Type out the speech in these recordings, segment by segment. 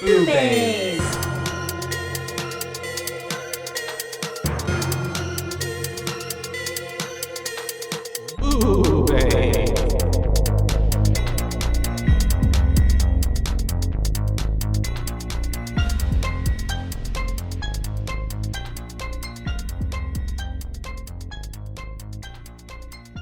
BooBaes. BooBaes.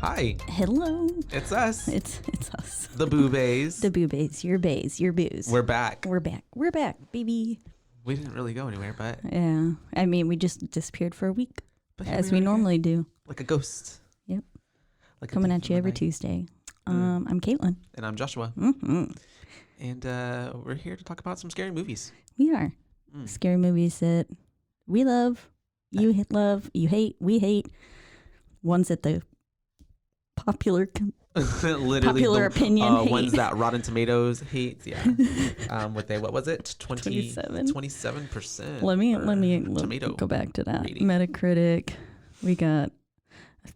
Hi, Hello. it's us, It's us. the BooBaes. The BooBaes. Your bays. Your booze. We're back. We're back. We're back, baby. We didn't really go anywhere, but Yeah. I mean, we just disappeared for a week, here as we we are normally do. like a ghost. Yep. Like a Coming thief at in you the every night. Tuesday. I'm Caitlin. And I'm Joshua. Mm-hmm. And we're here to talk about some scary movies. We are. Scary movies that we love, you love, you hate, we hate. Ones that the popular opinion hate. Ones that Rotten Tomatoes hates. Yeah. What was it? 27? 27%. Let me tomato go back to that. rating. Metacritic, we got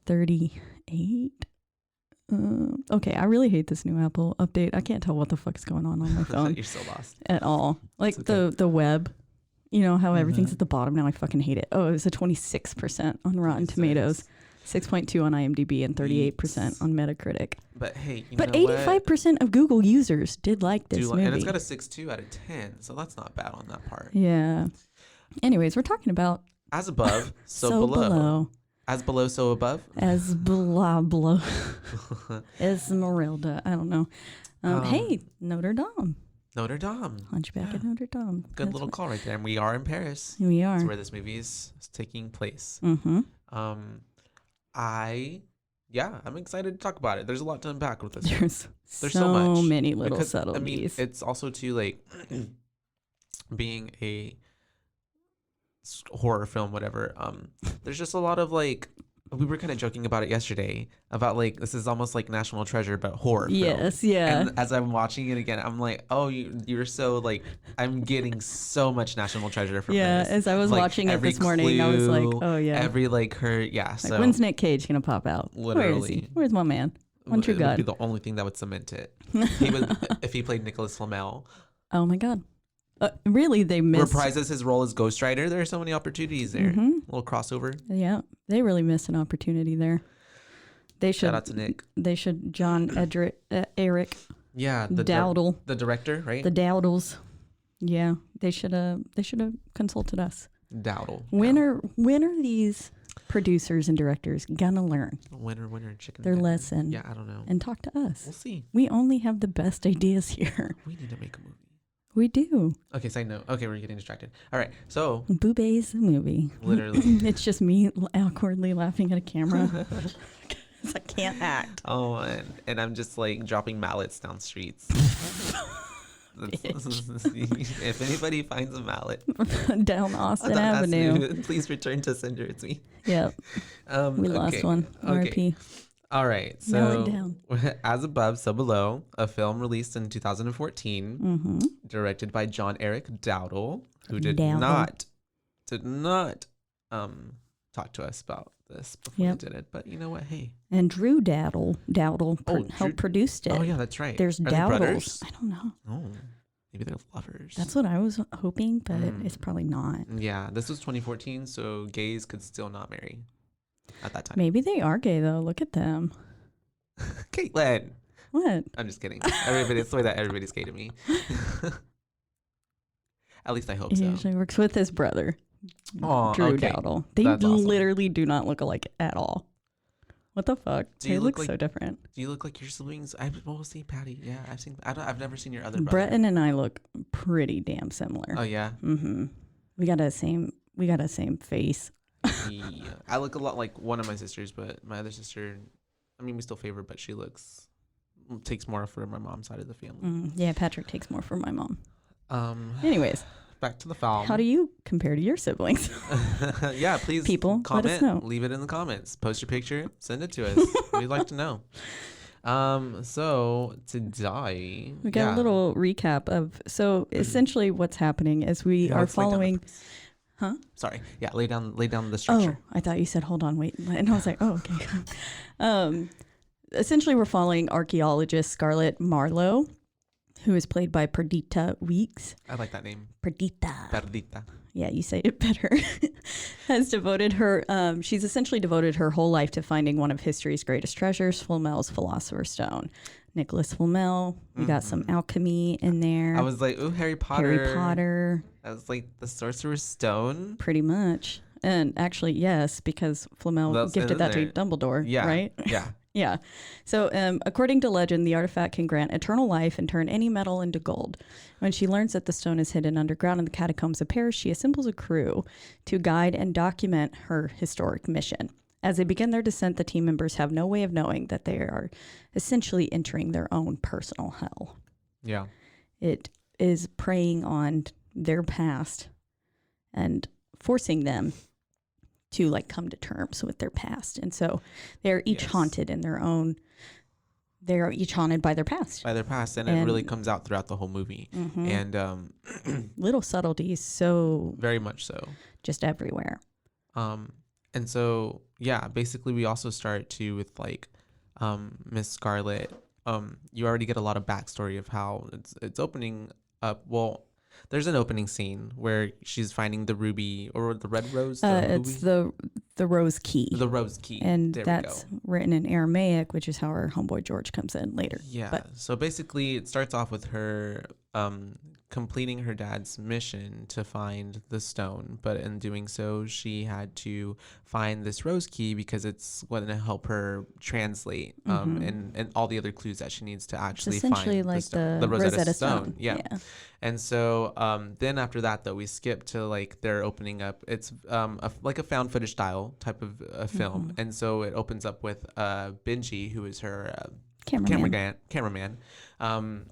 38. Okay, I really hate this new Apple update. I can't tell what the fuck's going on my phone You're so lost. at all. Like It's okay. the web, you know how everything's Mhm. at the bottom now. I fucking hate it. Oh, it was a 26% on Rotten Tomatoes, 6.2 on IMDb, and 38% on Metacritic. But hey, you But know 85% of Google users did like this movie. and it's got a 6.2 out of 10, so that's not bad on that part. Yeah. Anyways, we're talking about As above, so, below. As below, so above. As blah blah. Esmeralda. I don't know. Hey, Notre Dame. Notre Dame. Hunchback Yeah. of Notre Dame. Good That's little what- call right there. And we are in Paris. We are. That's where this movie is taking place. Mm-hmm. I'm excited to talk about it. There's a lot to unpack with this. There's so much. many little Because, subtleties. it's also too like being a horror film, whatever. There's just a lot of like, we were kind of joking about it yesterday about like, this is almost like National Treasure, but horror film. Yes, yeah. And as I'm watching it again, I'm like, oh, you're so like, I'm getting so much National Treasure from Yeah, this. as I was Like, watching it every this morning, I was like, clue, oh yeah. every like her, yeah. Like, So when's Nick Cage gonna pop out? Where is Literally. he? Where's my man? One True it would be God. the only thing that would cement it. He would, if he played Nicholas Flamel, Oh my God. Really, they missed. reprises his role as Ghost Rider. There are so many opportunities there. Mhm. Little crossover. Yeah, they really missed an opportunity there. They should. Shout out to Nick. They should. John Eric Yeah, Dowdle. the director, right? The Dowdles. Yeah, they should have consulted us. Dowdle. When are these producers and directors gonna learn Winner, chicken. their dinner. lesson Yeah, I don't know. and talk to us? We'll see. We only have the best ideas here. We need to make a movie. We do. Okay, side note. Okay, we're getting distracted. All right, so BooBaes the movie. literally. It's just me awkwardly laughing at a camera. 'Cause I can't act. Oh, and I'm just like dropping mallets down streets. If anybody finds a mallet Down Austin on Avenue. please return to sender. It's me. Yep. We lost one. Okay. RIP. All right. Mallet So, down. As Above, So Below, a film released in 2014, Mm-hmm. directed by John Eric Dowdle, who did Dowdle. not talk to us about this before Yep. he did it. But you know what? Hey. And Drew Dowdle Drew- helped produced it. Oh yeah, that's right. There's Are they Dowdles. brothers? I don't know. Oh, maybe they're lovers. That's what I was hoping, but Mm. it's probably not. Yeah, this was 2014, so gays could still not marry at that time. Maybe they are gay though. Look at them. Caitlin. What? I'm just kidding. It's the way that everybody's gay to me. At least I hope He so. usually works with his brother, Aw, Drew okay. Dowdle. They That's awesome. literally do not look alike at all. What the fuck? Do They you look look so like- different. Do you look like your siblings? We'll see, Patty. Yeah, I've never seen your other brother. Breton and I look pretty damn similar. Oh yeah. Mm-hmm. We got a same face. Yeah. I look a lot like one of my sisters, but my other sister, I mean, we still favor, but she takes more for my mom's side of the family. Yeah, Patrick takes more from my mom. Um. Anyways, Back to the film. how do you compare to your siblings? Yeah, please People, let comment. us know. Leave it in the comments. Post your picture. Send it to us. We'd like to know. So today We got a little recap of, so essentially what's happening is we Yeah, are let's lay down the following, piece. huh? Sorry. Yeah, lay down the Oh, structure. I thought you said, hold on, wait. And I was like, oh, okay. Essentially we're following archaeologist Scarlett Marlowe, who is played by Perdita Weeks. I like that name. Perdita. Perdita. Yeah, you say it better. Has devoted her, she's essentially devoted her whole life to finding one of history's greatest treasures, Flamel's Philosopher's Stone. Nicholas Flamel. We got some alchemy in there. I was like, ooh, Harry Potter. Harry Potter. I was like, the Sorcerer's Stone? Pretty much. And actually, yes, because Flamel gifted that to Dumbledore, yeah. right? Yeah. Yeah. So according to legend, the artifact can grant eternal life and turn any metal into gold. When she learns that the stone is hidden underground in the catacombs of Paris, she assembles a crew to guide and document her historic mission. As they begin their descent, the team members have no way of knowing that they are essentially entering their own personal hell. Yeah. It is preying on their past and forcing them to like come to terms with their past. And so they're each haunted in their own, they're each haunted by their past. By their past. And it really comes out throughout the whole movie. Mm-hmm. And little subtleties, so very much so. Just everywhere. And so, yeah, basically we also start to with like Miss Scarlet. You already get a lot of backstory of how it's opening up. Well, there's an opening scene where she's finding the ruby or the red rose. It's the rose key. The rose key. And that's written in Aramaic, which is how our homeboy George comes in later. Yeah. So basically it starts off with her completing her dad's mission to find the stone. But in doing so, she had to find this rose key because it's going to help her translate and all the other clues that she needs to actually find like the Rosetta Stone. Yeah. Yeah. And so then after that, though, we skip to like they're opening up. It's like a found footage style type of film. And so it opens up with Benji, who is her cameraman.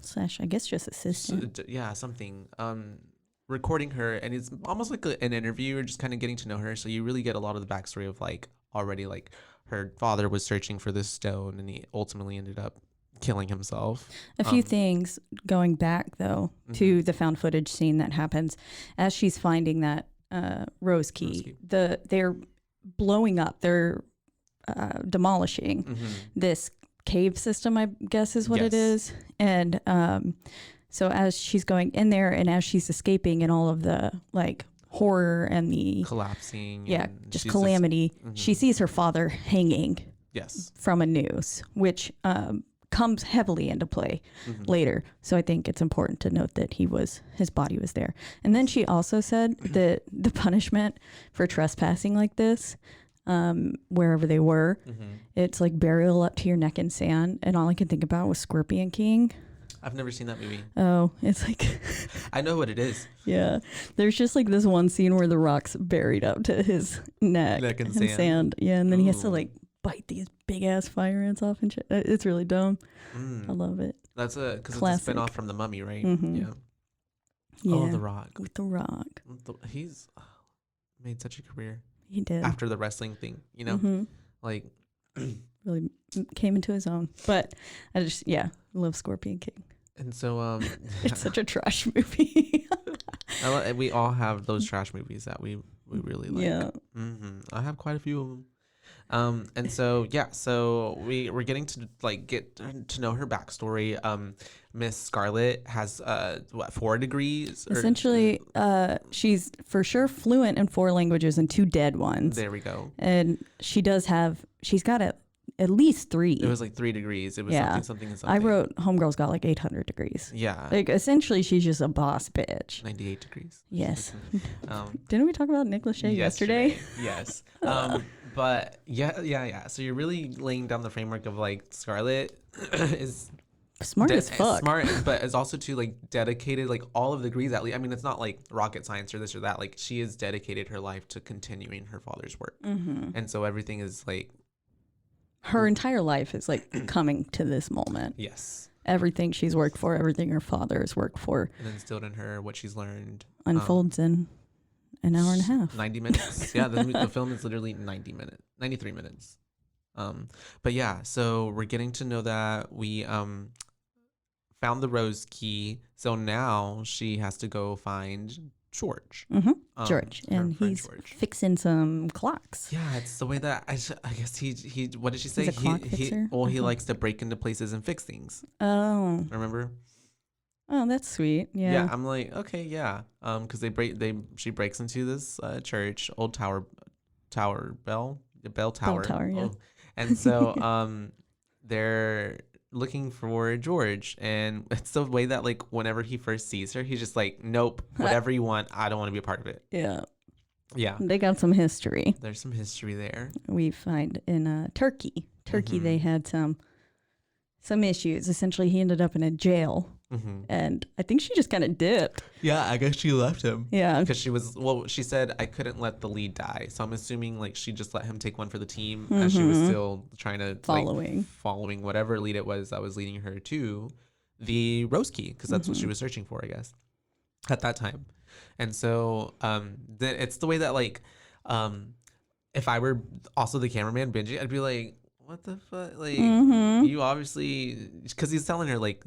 Slash, I guess just assistant. Something. Recording her, and it's almost like an interview or just kind of getting to know her. So you really get a lot of the backstory of like already like her father was searching for this stone, and he ultimately ended up killing himself. A few things going back though to the found footage scene that happens as she's finding that rose key. They're blowing up. They're demolishing this cave system, I guess is what it is. And so as she's going in there and as she's escaping and all of the like horror and the collapsing, just calamity, she sees her father hanging from a noose, which comes heavily into play later. So I think it's important to note that his body was there. And then she also said that the punishment for trespassing like this, wherever they were, it's like burial up to your neck in sand. And all I could think about was Scorpion King. I've never seen that movie. Oh, it's like I know what it is. Yeah, there's just like this one scene where the rock's buried up to his neck in sand. Yeah, and then he has to like bite these big ass fire ants off and shit. It's really dumb. I love it. That's because it's a spin-off from The Mummy, right? Yeah. Oh, The Rock. With The Rock. He's made such a career. He did. After the wrestling thing, you know? Like really came into his own. But I just love Scorpion King. And so it's such a trash movie. We all have those trash movies that we really like. Yeah. I have quite a few of them. And so so we're getting to like get to know her backstory. Miss Scarlet has 4 degrees? Essentially, she's for sure fluent in 4 languages and 2 dead ones. There we go. And she's got at least 3. It was like 3 degrees. It was something. I wrote Homegirl's got like 800 degrees. Yeah. Like essentially she's just a boss bitch. 98 degrees. Yes. Didn't we talk about Nick Lachey yesterday? Yes. But yeah. So you're really laying down the framework of like Scarlet is smart as fuck. Smart, but is also too like dedicated, like all of the degrees at least. I mean, it's not like rocket science or this or that. Like she has dedicated her life to continuing her father's work. And so everything is like her entire life is like coming to this moment. Yes. Everything she's worked for, everything her father has worked for. And instilled in her what she's learned. Unfolds in an hour and a half. 90 minutes. Yeah, the film is literally 93 minutes. But yeah, so we're getting to know that we found the rose key. So now she has to go find George. George, and he's fixing some clocks. Yeah, it's the way that I guess he what did she say? He's a clock fixer? He likes to break into places and fix things. Oh, Remember? Oh, that's sweet. Yeah, Yeah. I'm like, okay, yeah. Because she breaks into this church, old tower bell Bell tower. tower. Yeah. Oh, and so they're looking for George, and it's the way that like whenever he first sees her, he's just like, nope, whatever you want, I don't want to be a part of it. Yeah. Yeah, They got some history. there's some history there. We find in Turkey. They had some issues. Essentially, he ended up in a jail. And I think she just kind of dipped. Yeah, I guess she left him. Yeah. Because she said, I couldn't let the lead die. So I'm assuming like she just let him take one for the team as she was still trying to following whatever lead it was that was leading her to the rose key. Because that's what she was searching for, I guess, at that time. And so it's the way that like if I were also the cameraman, Benji, I'd be like, what the fuck? Like, you obviously, because he's telling her, like,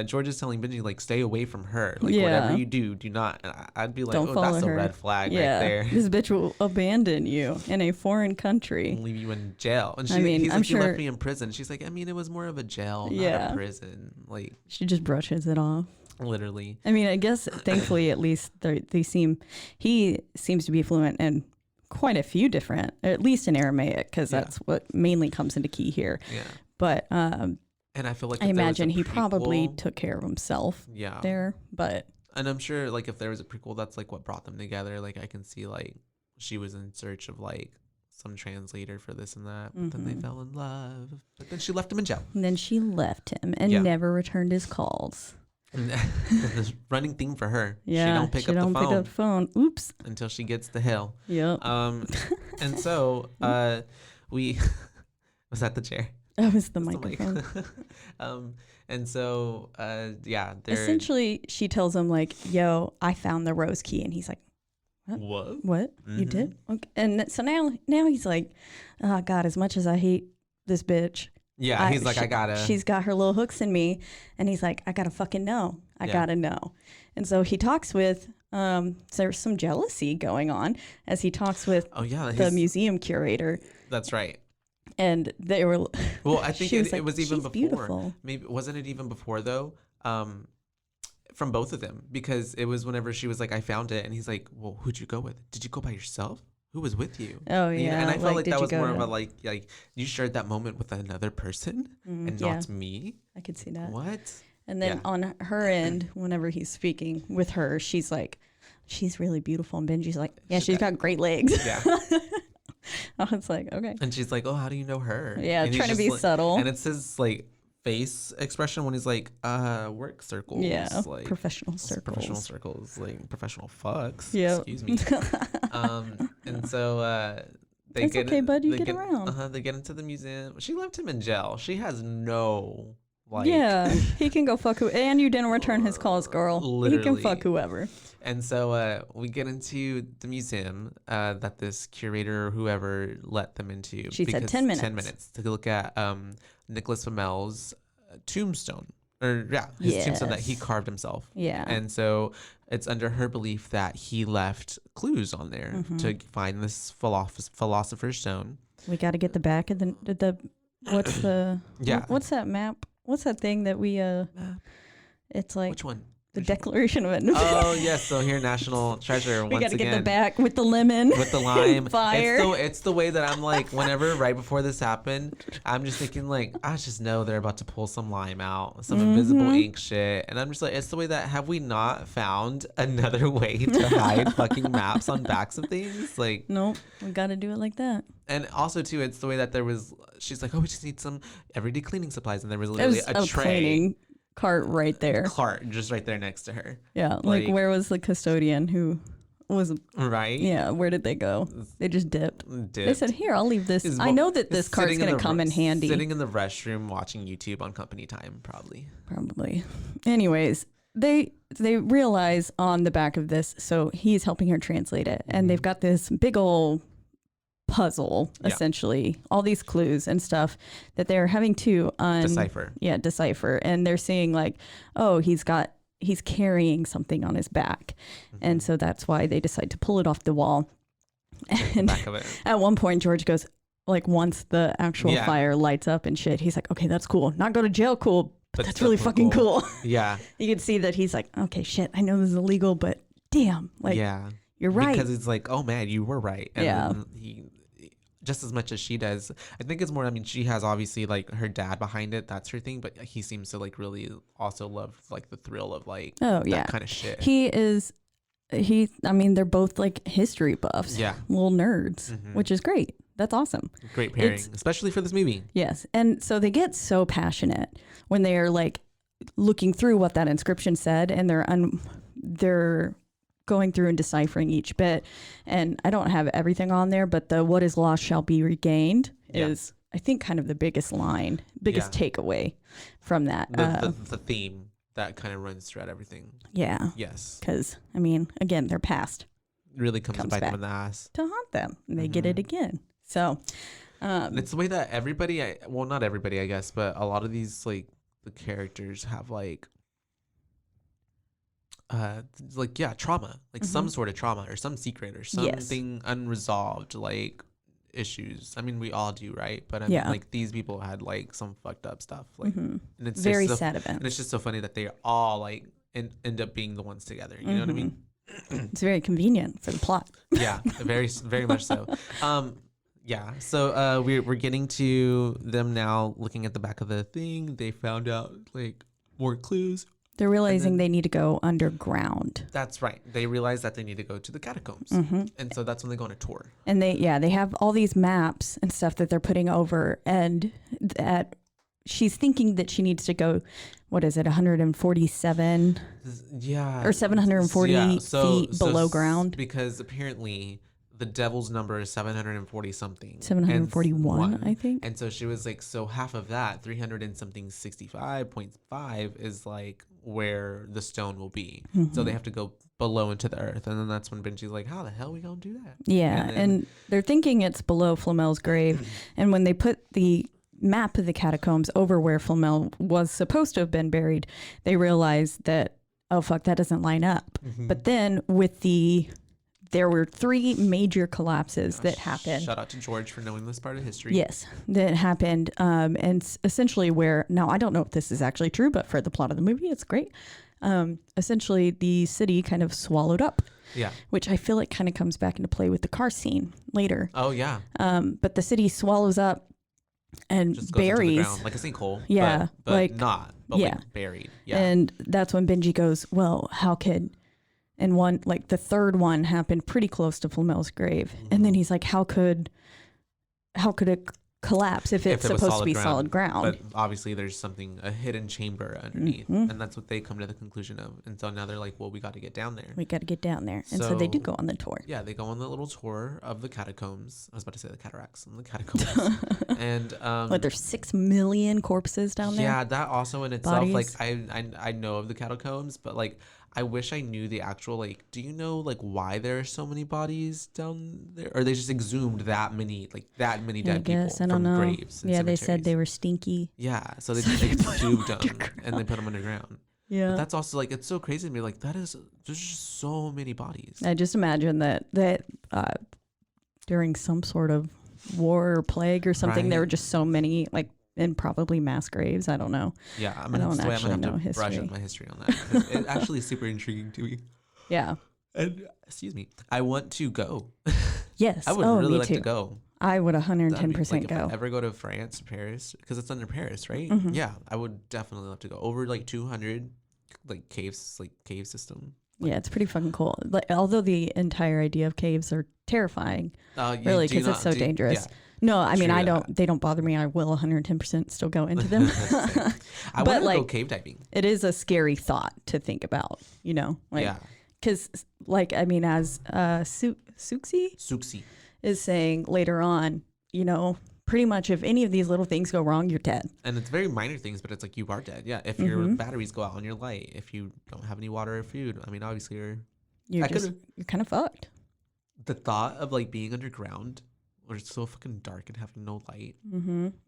George is telling Benji, like, stay away from her. Like, whatever you do not. And I'd be like, don't follow that's her. a red flag right there. This bitch will abandon you in a foreign country. And leave you in jail. And he's I'm like, sure, you left me in prison. She's like, I mean, it was more of a jail, not a prison. Like, she just brushes it off. Literally. I mean, I guess, thankfully, at least he seems to be fluent in quite a few different, at least in Aramaic, because that's what mainly comes into key here. Yeah. But and I feel like I imagine he probably took care of himself there. But and I'm sure like if there was a prequel, that's like what brought them together. Like I can see like she was in search of like some translator for this and that, but then they fell in love. But then she left him in jail. And then she left him and never returned his calls. This running theme for her. Yeah, she don't pick up the phone. Oops. Until she gets the hill. Yep. And so we was that the chair? That was the microphone. And so essentially she tells him like, yo, I found the rose key, and he's like, what? You did? Okay. And so now he's like, oh God, as much as I hate this bitch, yeah, he's like, I gotta. She's got her little hooks in me, and he's like, I gotta fucking know. I gotta know. And so he talks with. There's some jealousy going on as he talks with the museum curator. That's right. And they were. Well, I think it was even before. Beautiful. Maybe wasn't it even before though? From both of them, because it was whenever she was like, I found it, and he's like, well, who'd you go with? Did you go by yourself? Who was with you? Oh yeah, and I felt like that was more of a like you shared that moment with another person and not me. I could see that. What? And then on her end, whenever he's speaking with her, she's like, she's really beautiful, and Benji's like, yeah, she's got great legs. Yeah. I was like, okay. And she's like, oh, how do you know her? Yeah, and trying to be subtle. And it's his like face expression when he's like, work circles. Yeah, like professional circles. Like professional fucks. Yeah. Excuse me. And so they get okay, bud. You get around. They get into the museum. She left him in jail. She has no like. Yeah, he can go fuck who. And you didn't return his calls, girl. Literally. He can fuck whoever. And so we get into the museum that this curator or whoever let them into. She said 10 minutes. 10 minutes to look at Nicholas Flamel's tombstone. Or his tombstone that he carved himself. Yeah. And so it's under her belief that he left clues on there to find this philosopher's stone. We got to get the back of the what's the what's that map? What's that thing that we it's like which one? The Declaration of Independence. Oh yes, so here National Treasure. We got to get the back with the lemon, with the lime, fire. It's the way that I'm like. Whenever right before this happened, I'm just thinking like, I just know they're about to pull some lime out, some invisible ink shit, and I'm just like, it's the way that have we not found another way to hide fucking maps on backs of things? Like, nope, we got to do it like that. And also too, it's the way that there was. She's like, oh, we just need some everyday cleaning supplies, and there was literally a tray. Cleaning cart right there. Cart just right there next to her. Yeah, like where was the custodian who was right? Yeah, where did they go? They just dipped. They said, "Here, I'll leave this. I know that this cart's gonna come in handy." Sitting in the restroom watching YouTube on company time, probably. Anyways, they realize on the back of this, so he's helping her translate it, and they've got this big old puzzle, essentially, all these clues and stuff that they're having to decipher. And they're seeing like, oh, he's carrying something on his back. And so that's why they decide to pull it off the wall. And back of it. At one point, George goes, like, once the actual fire lights up and shit, he's like, okay, that's cool. Not go to jail, cool. but that's really fucking cool. Yeah. You can see that he's like, okay, shit, I know this is illegal, but damn, like, yeah, you're right. Because it's like, oh man, you were right. And yeah. then he, just as much as she does, I think it's more, I mean, she has obviously like her dad behind it. That's her thing. But he seems to like really also love like the thrill of like that kind of shit. I mean, they're both like history buffs. Yeah. Little nerds, which is great. That's awesome. Great pairing, especially for this movie. Yes. And so they get so passionate when they are like looking through what that inscription said, and they're going through and deciphering each bit. And I don't have everything on there, but the "what is lost shall be regained" is, I think, kind of the biggest takeaway from that. The theme that kind of runs throughout everything. Yeah. Yes. Because, I mean, again, their past really comes to bite them in the ass. To haunt them. And they get it again. So. It's the way that everybody, well, not everybody, I guess, but a lot of these, like, the characters have, like trauma, like some sort of trauma or some secret or something unresolved, like issues. I mean, we all do, right? But I mean, like these people had like some fucked up stuff, like, and it's very sad events. And it's just so funny that they all like end up being the ones together. You know what I mean? It's very convenient for the plot. Yeah, very, very much so. Yeah. So we're getting to them now. Looking at the back of the thing, they found out like more clues. They're realizing they need to go underground. That's right. They realize that they need to go to the catacombs. And so that's when they go on a tour. And they have all these maps and stuff that they're putting over. And she's thinking that she needs to go, what is it, 147? Yeah. Or 740 feet below ground. Because apparently the devil's number is 740 something. 741, I think. And so she was like, so half of that, 300 and something 65.5 is like where the stone will be. So they have to go below into the earth. And then that's when Benji's like, how the hell are we going to do that? Yeah. And they're thinking it's below Flamel's grave. And when they put the map of the catacombs over where Flamel was supposed to have been buried, they realized that, oh, fuck, that doesn't line up. But then there were 3 major collapses that happened. Shout out to George for knowing this part of history. Yes, that happened. And essentially now I don't know if this is actually true, but for the plot of the movie, it's great. Essentially, the city kind of swallowed up. Yeah. Which I feel like kind of comes back into play with the car scene later. Oh, yeah. But the city swallows up and just goes buries. Into the ground, like a sinkhole. Yeah. But like buried. Yeah. And that's when Benji goes, well, how could... And one, like the third one happened pretty close to Flamel's grave. And then he's like, how could it collapse if it's supposed to be solid ground? But obviously there's a hidden chamber underneath. And that's what they come to the conclusion of. And so now they're like, well, we got to get down there. And so they do go on the tour. Yeah, they go on the little tour of the catacombs. I was about to say the cataracts and the catacombs. And there's 6 million corpses down there. Yeah, that also in itself, bodies. like I know of the catacombs, but like I wish I knew the actual, like, do you know, like, why there are so many bodies down there? Or they just exhumed that many dead people from graves and yeah, cemeteries. they said they were stinky. Yeah, so they exhumed them and they put them underground. Yeah. But that's also, like, it's so crazy to me. Like, there's just so many bodies. I just imagine that during some sort of war or plague or something, there were just so many, like, and probably mass graves. I don't know. Yeah, I'm gonna have to brush up my history on that. It actually is super intriguing to me. Yeah. And excuse me, I want to go. Yes. I would really like to go. I would 110% go. If I ever go to France, Paris, because it's under Paris, right? Yeah, I would definitely love to go. Over like 200 like caves, like cave system. Yeah, it's pretty fucking cool. Like, although the entire idea of caves are terrifying, really, because it's so dangerous. Yeah. No, I mean, they don't bother me. I will 110% still go into them. I want to go cave diving. It is a scary thought to think about, you know? Like, because, like, I mean, as Suxi is saying later on, you know, pretty much if any of these little things go wrong, you're dead. And it's very minor things, but it's like you are dead. Yeah, if your batteries go out on your light, if you don't have any water or food, I mean, obviously you're kind of fucked. The thought of, like, being underground, where it's so fucking dark and having no light.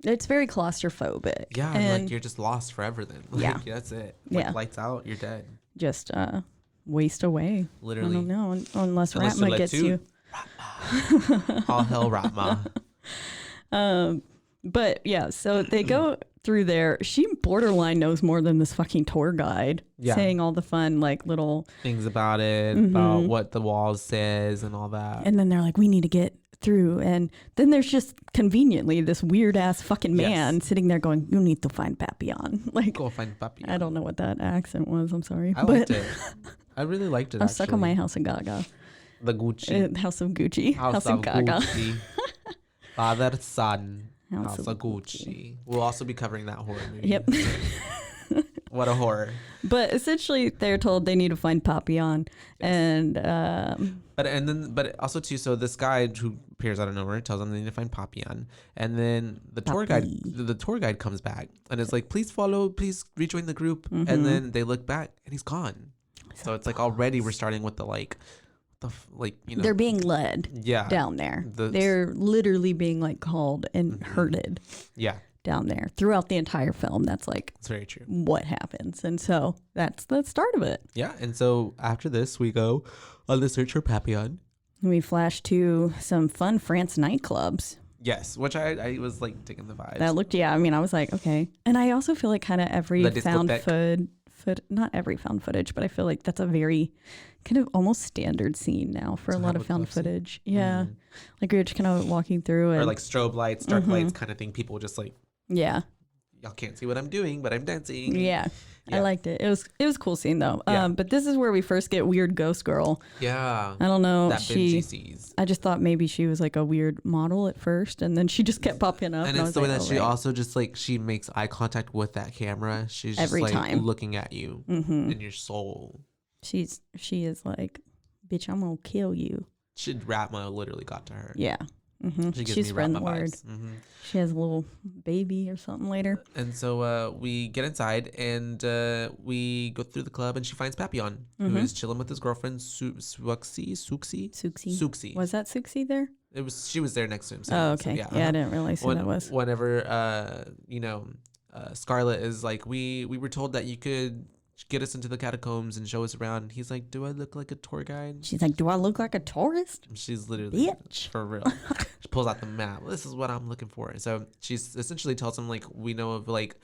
It's very claustrophobic. Yeah, and like you're just lost forever then. Like, that's it. Like, lights out, you're dead. Just waste away. Literally. I don't know, unless Ratma gets you. All hell Ratma. But yeah, so they go through there. She borderline knows more than this fucking tour guide, saying all the fun like little things about it, about what the wall says and all that. And then they're like, we need to get through. And then there's just conveniently this weird ass fucking man sitting there going, you need to find Papillon. Like, go find Papillon. I don't know what that accent was. I'm sorry. I liked it. I really liked it. I'm stuck on my House of Gaga. The Gucci. House of Gucci. House of Gaga. Gucci. Father, son. House of Gucci. We'll also be covering that horror movie. Yep. What a horror. But essentially they're told they need to find Papillon. And but also too, so this guy who appears out of nowhere tells them they need to find Papillon. And then the tour guide comes back and is like, please rejoin the group. And then they look back and he's gone. So it's like already we're starting with they're being led down there. They're literally being like called and herded down there throughout the entire film. That's very true. What happens. And so that's the start of it. Yeah. And so after this, we go on the search for Papillon. We flash to some fun France nightclubs. Yes, which I was like taking the vibes. That looked, I mean, I was like, okay. And I also feel like kind of every not every found footage, but I feel like that's a very kind of almost standard scene now for a lot of found footage. Yeah. Like we were just kind of walking through it. Or like strobe lights, dark lights kind of thing. People just like, y'all can't see what I'm doing, but I'm dancing. Yeah. I liked it. It was a cool scene though. But this is where we first get weird ghost girl. Yeah. I don't know. That Benji sees. I just thought maybe she was like a weird model at first, and then she just kept popping up. And it's the way that she also just like she makes eye contact with that camera. She's just every like time looking at you in your soul. She is like, bitch, I'm gonna kill you. Ratma literally got to her. Yeah. She's spreading the word. She has a little baby or something later. And so we get inside and we go through the club and she finds Papillon, who is chilling with his girlfriend Suxi. Was that Suxi there? She was there next to him. So oh, okay. So, I didn't realize who that was. Whenever Scarlett is like, we were told that you could get us into the catacombs and show us around. He's like, do I look like a tour guide? She's like, do I look like a tourist? She's literally, bitch, for real. She pulls out the map. This is what I'm looking for. So she's essentially tells him like, we know of like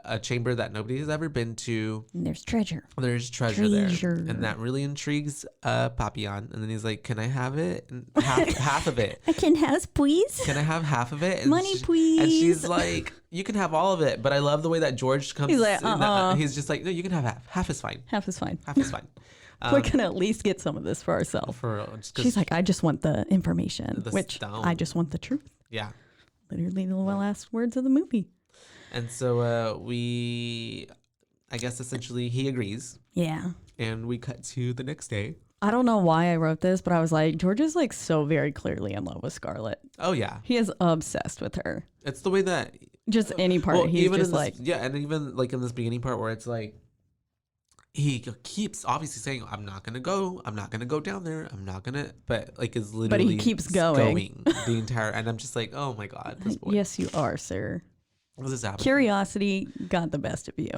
a chamber that nobody has ever been to. And there's treasure. There's treasure there. And that really intrigues Papillon. And then he's like, can I have it? And half of it. I can have, please. Can I have half of it? And money, please. And she's like, you can have all of it. But I love the way that George comes. He's like, he's just like, no, you can have half. Half is fine. Half is fine. Half is fine. We're going to at least get some of this for ourselves. For real. She's like, I just want the information, which I just want the truth. Yeah. Literally the last words of the movie. And so I guess essentially he agrees. Yeah. And we cut to the next day. I don't know why I wrote this, but I was like, George is like so very clearly in love with Scarlett. Oh, yeah. He is obsessed with her. It's the way that... Just any part, he's even just like... Yeah, and even like in this beginning part where it's like, he keeps obviously saying, I'm not going to go down there. I'm not going to, but like is literally... But he keeps going. The entire... And I'm just like, oh my God, this boy. Yes, you are, sir. What's this happening? Curiosity got the best of you.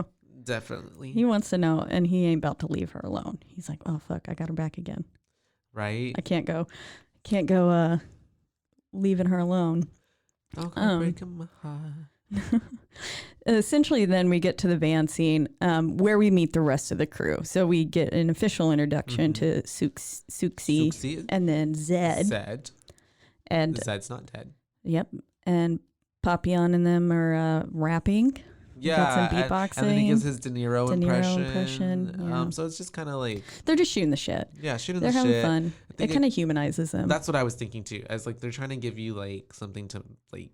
Definitely. He wants to know, and he ain't about to leave her alone. He's like, oh, fuck, I got her back again. Right? I can't go leaving her alone. Breaking my heart. Essentially, then we get to the van scene where we meet the rest of the crew. So we get an official introduction to Suxi, and then Zed. And Zed's not dead. Yep. And Papillon and them are rapping. Yeah, some beatboxing. And then he gives his De Niro impression. Yeah. So it's just kind of like... They're just shooting the shit. Yeah, they're having fun. It kind of humanizes them. That's what I was thinking too. As like they're trying to give you like something to like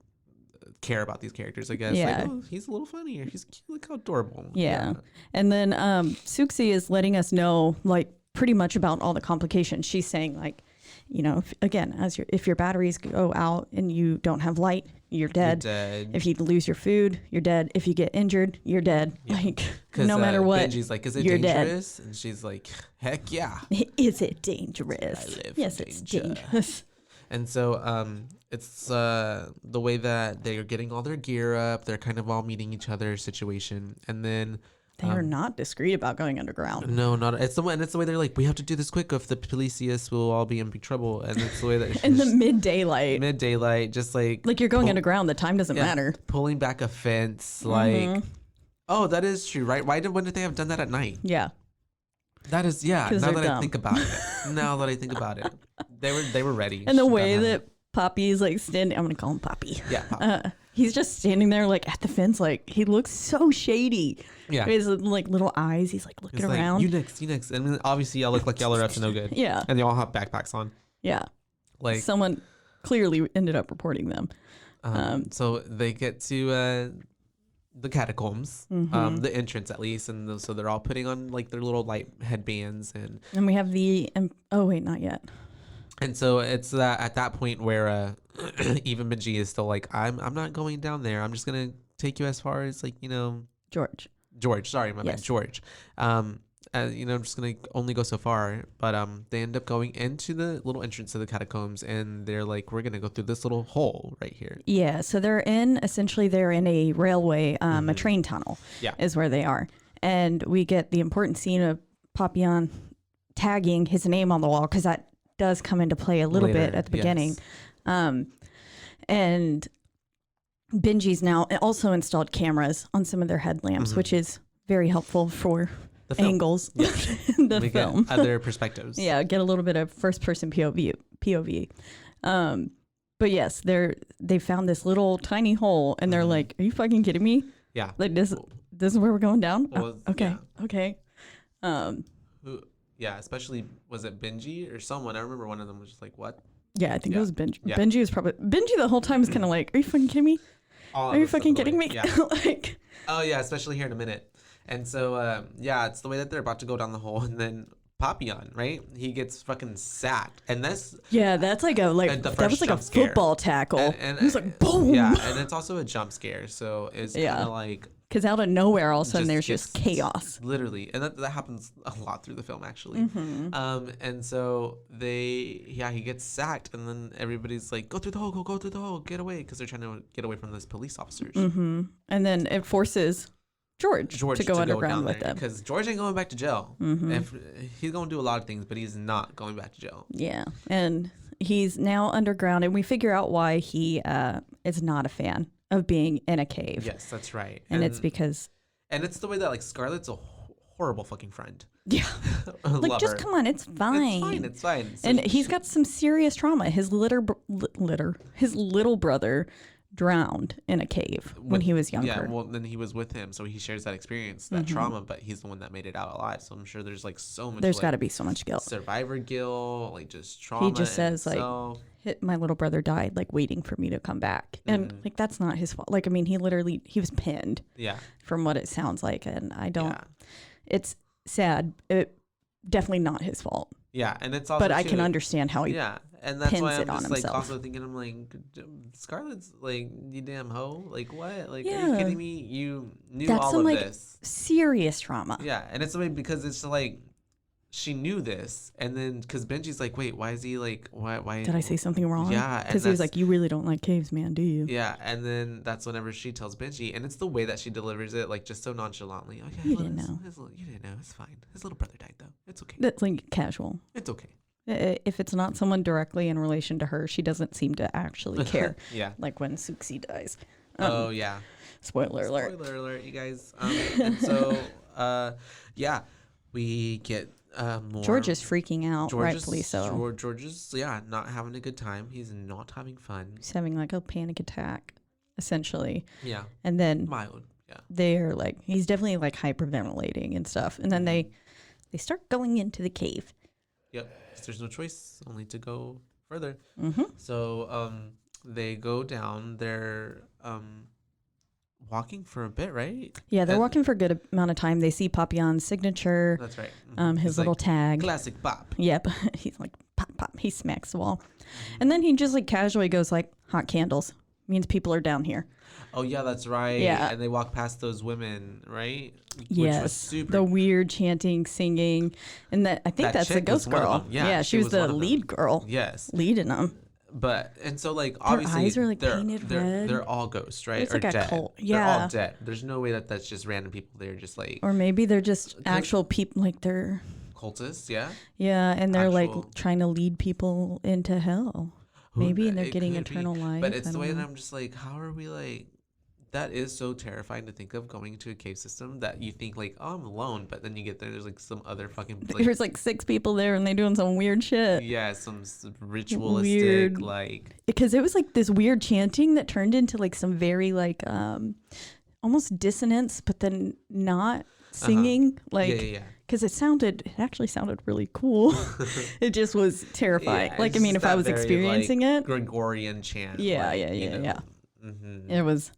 care about these characters, I guess. Yeah. Like, oh, he's a little funnier. He's cute. Look how adorable. Yeah. And then Suxi is letting us know like pretty much about all the complications. She's saying like, you know, if your batteries go out and you don't have light, you're dead. If you lose your food, you're dead. If you get injured, you're dead. Yeah. Like no matter what. Benji's like, is it dangerous? Dead. And she's like, heck yeah. Is it dangerous? Yes, it's dangerous. And so it's the way that they're getting all their gear up. They're kind of all meeting each other situation. And then They are not discreet about going underground. No, not. It's the way they're like, we have to do this quick. If the police see us, we'll all be in big trouble. And it's the way that in the mid daylight, just like you're going underground. The time doesn't matter. Pulling back a fence, like, oh, that is true, right? When did they have done that at night? Yeah, that is Now that I think about it, they were ready. And the way that Poppy's like standing, I'm gonna call him Poppy. Yeah, Poppy. He's just standing there like at the fence, like he looks so shady. Yeah, his like little eyes. He's like looking around. Like, you next. I mean, obviously, y'all look like y'all are up to no good. Yeah, and they all have backpacks on. Yeah, like someone clearly ended up reporting them. So they get to the catacombs, the entrance at least, and so they're all putting on like their little light headbands, and we have oh wait, not yet. And so it's at that point where even Benji is still like, I'm not going down there. I'm just gonna take you as far as like, George. Sorry, my bad, George. I'm just gonna only go so far. But they end up going into the little entrance to the catacombs, and they're like, we're gonna go through this little hole right here. Yeah. So they're in a railway, a train tunnel. Yeah, is where they are, and we get the important scene of Papillon tagging his name on the wall because that does come into play a little bit at the beginning. Yes. And Benji's now also installed cameras on some of their headlamps, which is very helpful for the angles in the film. Get other perspectives. Yeah, get a little bit of first person POV. But yes, they found this little tiny hole and they're like, are you fucking kidding me? Yeah. Like this is where we're going down? Well, okay. Yeah. Okay. Yeah, especially, was it Benji or someone? I remember one of them was just like, what? Yeah, I think it was Benji. Yeah. Benji the whole time is kind of like, are you fucking kidding me? Are you fucking kidding me? Yeah. Like, oh yeah, especially here in a minute. And so, it's the way that they're about to go down the hole, and then Papillon, right? He gets fucking sacked, and that's that was like a football tackle. And he was like, boom. Yeah, and it's also a jump scare, so it's kind of like. Because out of nowhere, all of a sudden, there's just chaos. Literally. And that happens a lot through the film, actually. And so he gets sacked, and then everybody's like, go through the hole, get away, because they're trying to get away from those police officers. And then it forces George to go underground with them. Because George ain't going back to jail. If he's going to do a lot of things, but he's not going back to jail. Yeah. And he's now underground, and we figure out why he is not a fan of being in a cave. Yes, that's right. And it's because... And it's the way that, like, Scarlett's a horrible fucking friend. Yeah. Like, just come on, it's fine. It's fine. So and he's got some serious trauma. His little brother drowned in a cave when he was younger. Yeah, well, then he was with him, so he shares that experience, that trauma, but he's the one that made it out alive. So I'm sure there's, like, so much... There's got to be so much guilt. Survivor guilt, like, just trauma. He just says, like... my little brother died, like, waiting for me to come back. And, like, that's not his fault. Like, I mean, he was pinned. Yeah. From what it sounds like. And I don't... Yeah. It's sad. It definitely not his fault. Yeah, and it's also... But I can understand how he and that's why I'm just, like, himself. also thinking, I'm like, Scarlett's, like, you damn hoe. Like, what? Like, are you kidding me? You knew that's all some, of like, this. Serious trauma. Yeah, and it's like, because it's, like... She knew this, and then because Benji's like, wait, why is he like, why did I say something wrong? Yeah, because he was like, you really don't like caves, man, do you? Yeah, and then that's whenever she tells Benji, and it's the way that she delivers it, like, just so nonchalantly. Okay, you didn't know. You didn't know. It's fine. His little brother died though. It's okay. That's like casual. It's okay. If it's not someone directly in relation to her, she doesn't seem to actually care. Yeah. Like when Suxi dies. Oh yeah. Spoiler alert. Spoiler alert, you guys. And so, we get. More. George is freaking out, rightfully so. George is, not having a good time. He's not having fun. He's having like a panic attack, essentially. Yeah. And then mild. Yeah. They're like, he's definitely like hyperventilating and stuff. And then they start going into the cave. Yep. There's no choice, only to go further. So they go down. They're walking for a bit, right? Yeah, they're walking for a good amount of time. They see Papillon's signature. That's right. His little tag. Classic Pop. Yep. He's like, pop, pop. He smacks the wall. And then he just like casually goes like, hot candles. Means people are down here. Oh, yeah, that's right. Yeah. And they walk past those women, right? Yes. Which was super... The weird chanting, singing. And I think that's the ghost girl. Yeah, she was the lead girl. Yes. Leading them. But and so like Their obviously eyes are like painted red. they're all ghosts, right? It's or like a dead. cult. They're all Yeah. dead. There's no way that that's just random people. They're just like Or maybe they're just actual people, like they're cultists, yeah. Yeah, and they're Actual- like trying to lead people into hell. Maybe, and they're It getting could be. eternal life. But it's I the don't way that know. I'm just like, how are we like? That is so terrifying to think of, going into a cave system that you think like, oh, I'm alone, but then you get there, there's like some other fucking like, There's like 6 people there, and they're doing some weird shit. yeah, some ritualistic Weird. like Because it was like this weird chanting that turned into like some very like almost dissonance, but then not singing. Like, yeah. because it actually sounded really cool. It just was terrifying. Yeah, like, I it's mean, just if I that was very, experiencing like, it, Gregorian chant. Yeah, like, yeah. Mm-hmm. it was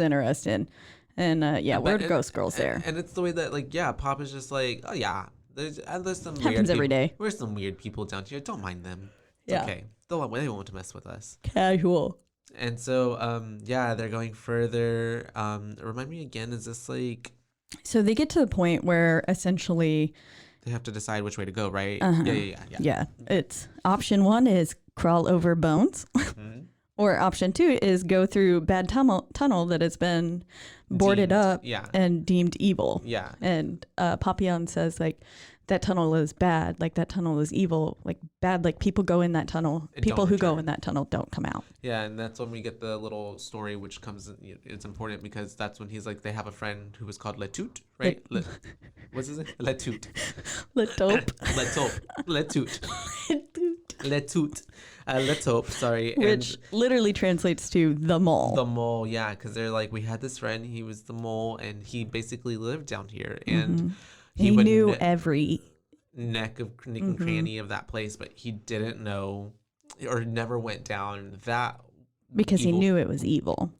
interesting. And we're ghost girls there. And it's the way that like, yeah, Pop is just like, oh yeah, there's some Happens weird every day. There's some weird people down here. Don't mind them. It's Yeah. okay. They won't mess with us. Casual. And so, they're going further. Remind me again, is this like So they get to the point where essentially, they have to decide which way to go, right? Uh-huh. Yeah. It's option 1 is crawl over bones, Mhm. or option 2 is go through bad tunnel that has been boarded Deemed, up yeah. and deemed evil. Yeah. And Papillon says like that tunnel is bad, like that tunnel is evil, like bad, like people go in that tunnel. And People don't who go return. in that tunnel don't come out. Yeah, and that's when we get the little story, which comes. It's important because that's when he's like, they have a friend who was called Letut, right? What's his name? Letut. Letaupe. Letut. Letut. Letaupe. Sorry. Which literally translates to the mole. The mole, yeah, because they're like, we had this friend, he was the mole, and he basically lived down here, and he would knew every nook and cranny of that place, but he didn't know or never went down that because he evil knew it was evil.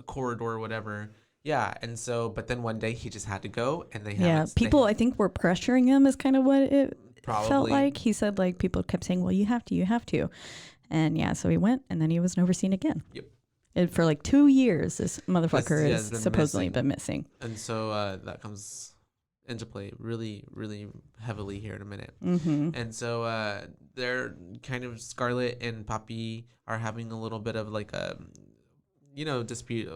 corridor or whatever. Yeah, and so, but then one day he just had to go, and they people I think were pressuring him is kind of what it probably felt like. He said like people kept saying, well, you have to. And yeah, so he went, and then he was never seen again. Yep. And for like 2 years, this motherfucker has been supposedly been missing. And so that comes into play really, really heavily here in a minute. Mm-hmm. And so they're kind of, Scarlet and Poppy are having a little bit of like a, dispute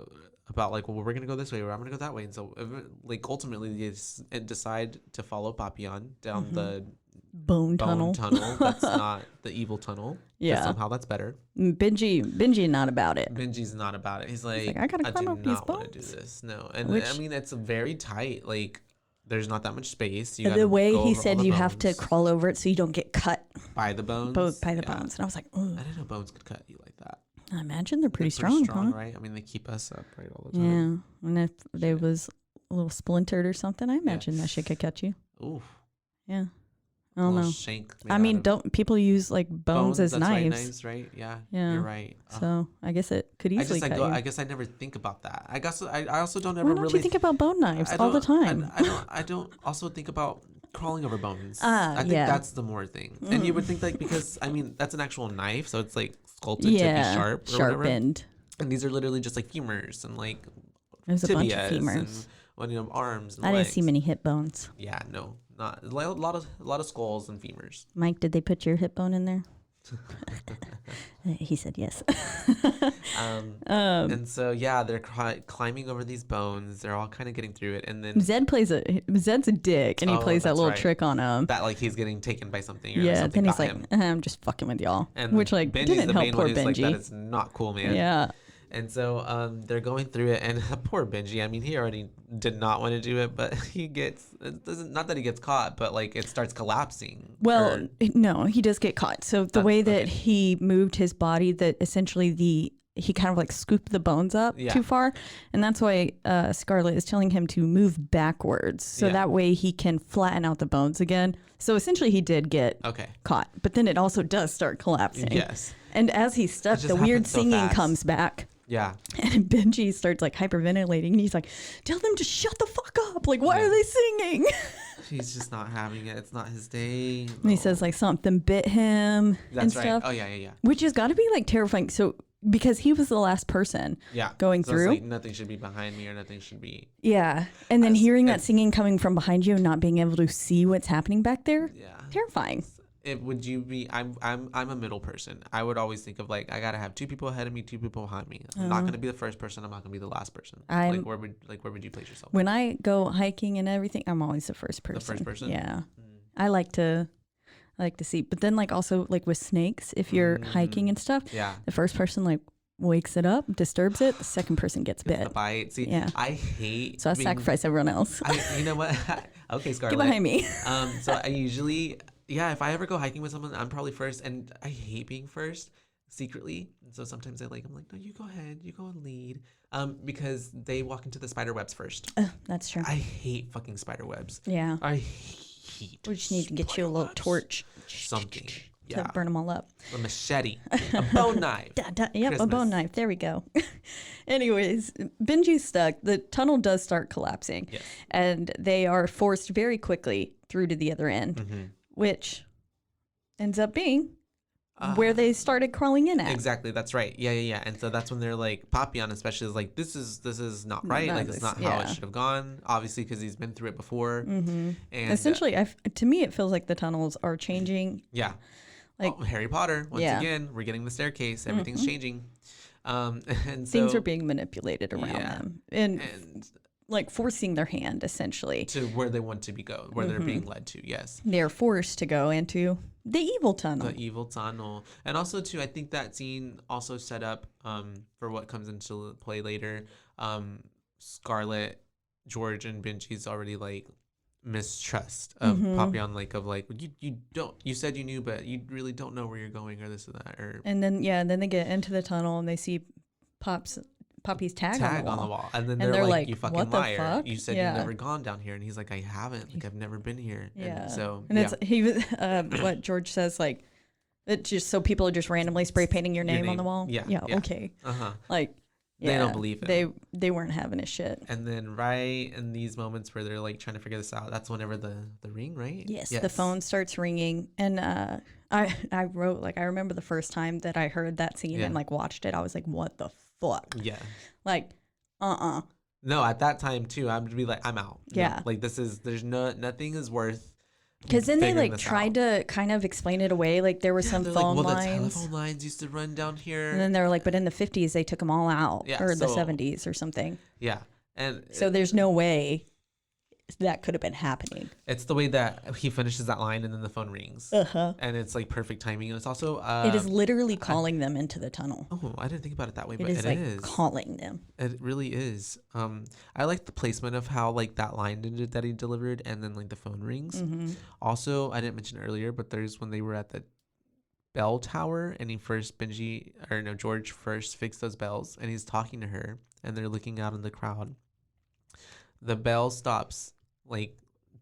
about like, well, we're going to go this way or I'm going to go that way. And so like ultimately they decide to follow Papillon down the Bone tunnel. That's not the evil tunnel. Yeah. Somehow that's better. Benji not about it. Benji's not about it. He's like I gotta climb up do these not want to do bones. this. No. And Which- I mean, it's very tight. Like, there's not that much space. The way he said you have to crawl over it so you don't get cut by the bones. by the bones. And I was like, I didn't know bones could cut you like that. I imagine they're pretty They're strong, huh? right? I mean, they keep us up right all the time. Yeah. And if they was a little splintered or something, I imagine that shit could cut you. Oof. Yeah. I don't know. Shank I mean, don't people use like bones as that's knives? Right, knives, right? Yeah. Yeah. You're right. So I guess it could easily cut you. I guess I never think about that. I guess I also don't ever Why don't really you think about bone knives I all the don't- time? I don't also think about crawling over bones. Ah, I think yeah. that's the more thing. And you would think like, because I mean that's an actual knife, so it's like sculpted to be sharp or whatever. sharpened. And these are literally just like femurs and like There's a bunch of tibias femurs. and arms. And I didn't legs. see many hip bones. Yeah, no, not a lot of skulls and femurs. Mike, did they put your hip bone in there? He said yes. And so yeah, they're climbing over these bones. They're all kind of getting through it, and then Zed's a dick, and he plays that that's little right. trick on him. that like he's getting taken by something. Or Yeah, something then he's got like, him. I'm just fucking with y'all, And which like Benji's didn't the help main poor one who's like, Benji. that is not cool, man. Yeah, And so they're going through it, and poor Benji. I mean, he already did not want to do it, but he gets not that he gets caught, but like it starts collapsing. well, no, he does get caught. So the way that okay. he moved his body, that essentially he kind of like scooped the bones up Yeah. too far, and that's why Scarlet is telling him to move backwards, so Yeah. that way he can flatten out the bones again. So essentially, he did get Okay. caught, but then it also does start collapsing. Yes. And as he's stuck, just the weird happens so singing fast. comes back. Yeah. And Benji starts like hyperventilating, and he's like, "Tell them to shut the fuck up! Like, why are they singing?" He's just not having it. It's not his day. And he says like something bit him and That's right. stuff, Oh yeah. which has got to be like terrifying. So because he was the last person, Yeah. going So it's through. like, nothing should be behind me, or nothing should be. Yeah, and then As- hearing that as- singing coming from behind you and not being able to see what's happening back there, Yeah. terrifying. would you be? I'm a middle person. I would always think of like I gotta have 2 people ahead of me, 2 people behind me. I'm not gonna be the first person. I'm not gonna be the last person. Like where would you place yourself? When I go hiking and everything, I'm always the first person. The first person. Yeah, I like to see. But then like also like with snakes, if you're hiking and stuff, the first person like wakes it up, disturbs it. The second person gets bit. The bite. See, I hate. So I sacrifice everyone else. You know what? Okay, Scarlett. Get behind me. So I usually. Yeah, if I ever go hiking with someone, I'm probably first, and I hate being first secretly. And so sometimes I'm like, no, you go ahead, you go and lead, because they walk into the spider webs first. That's true. I hate fucking spider webs. Yeah. I hate. We just need to get you a little torch. Something. To burn them all up. A machete, a bone knife. Yep, Christmas. A bone knife. There we go. Anyways, Benji's stuck. The tunnel does start collapsing, and they are forced very quickly through to the other end, which ends up being where they started crawling in at. Exactly, that's right. Yeah. And so that's when they're like, Papillon especially is like, this is not right. Like, it's not how it should have gone. Obviously, because he's been through it before. And essentially, to me, it feels like the tunnels are changing. Yeah. Like Harry Potter, once again, we're getting the staircase. Everything's changing. And so, things are being manipulated around them. And like forcing their hand, essentially. To where they want to go, where they're being led to, yes. They're forced to go into the evil tunnel. The evil tunnel. And also, too, I think that scene also set up for what comes into play later. Scarlett, George, and Benji's already, like, mistrust of Papillon, like, of, like, you said you knew, but you really don't know where you're going or this or that. And then they get into the tunnel and they see Poppy's tag on the wall. And then they're like, you fucking what the liar. fuck? You said you've never gone down here. And he's like, I haven't. Like, I've never been here. Yeah. And so, it's what George says, like, it just so people are just randomly spray painting your name on the wall. Yeah. Okay. Like, they don't believe it. They weren't having his shit. And then right in these moments where they're like trying to figure this out, that's whenever the ring, right? Yes, the phone starts ringing. And I wrote, like, I remember the first time that I heard that scene and like watched it, I was like, what the fuck? Yeah. Like, No, at that time too, I would be like, I'm out. Yeah. No, like nothing is worth. Because then they like tried to kind of explain it away. Like there were some phone lines. The telephone lines used to run down here. And then they were like, but in the 50s, they took them all out. Or the 70s or something. Yeah. And so there's no way that could have been happening. It's the way that he finishes that line and then the phone rings. And it's like perfect timing. And it's also... it is literally calling them into the tunnel. Oh, I didn't think about it that way, but it is calling them. It really is. I like the placement of how like that line that he delivered and then like the phone rings. Also, I didn't mention earlier, but there's when they were at the bell tower and George first fixed those bells and he's talking to her and they're looking out in the crowd. The bell stops like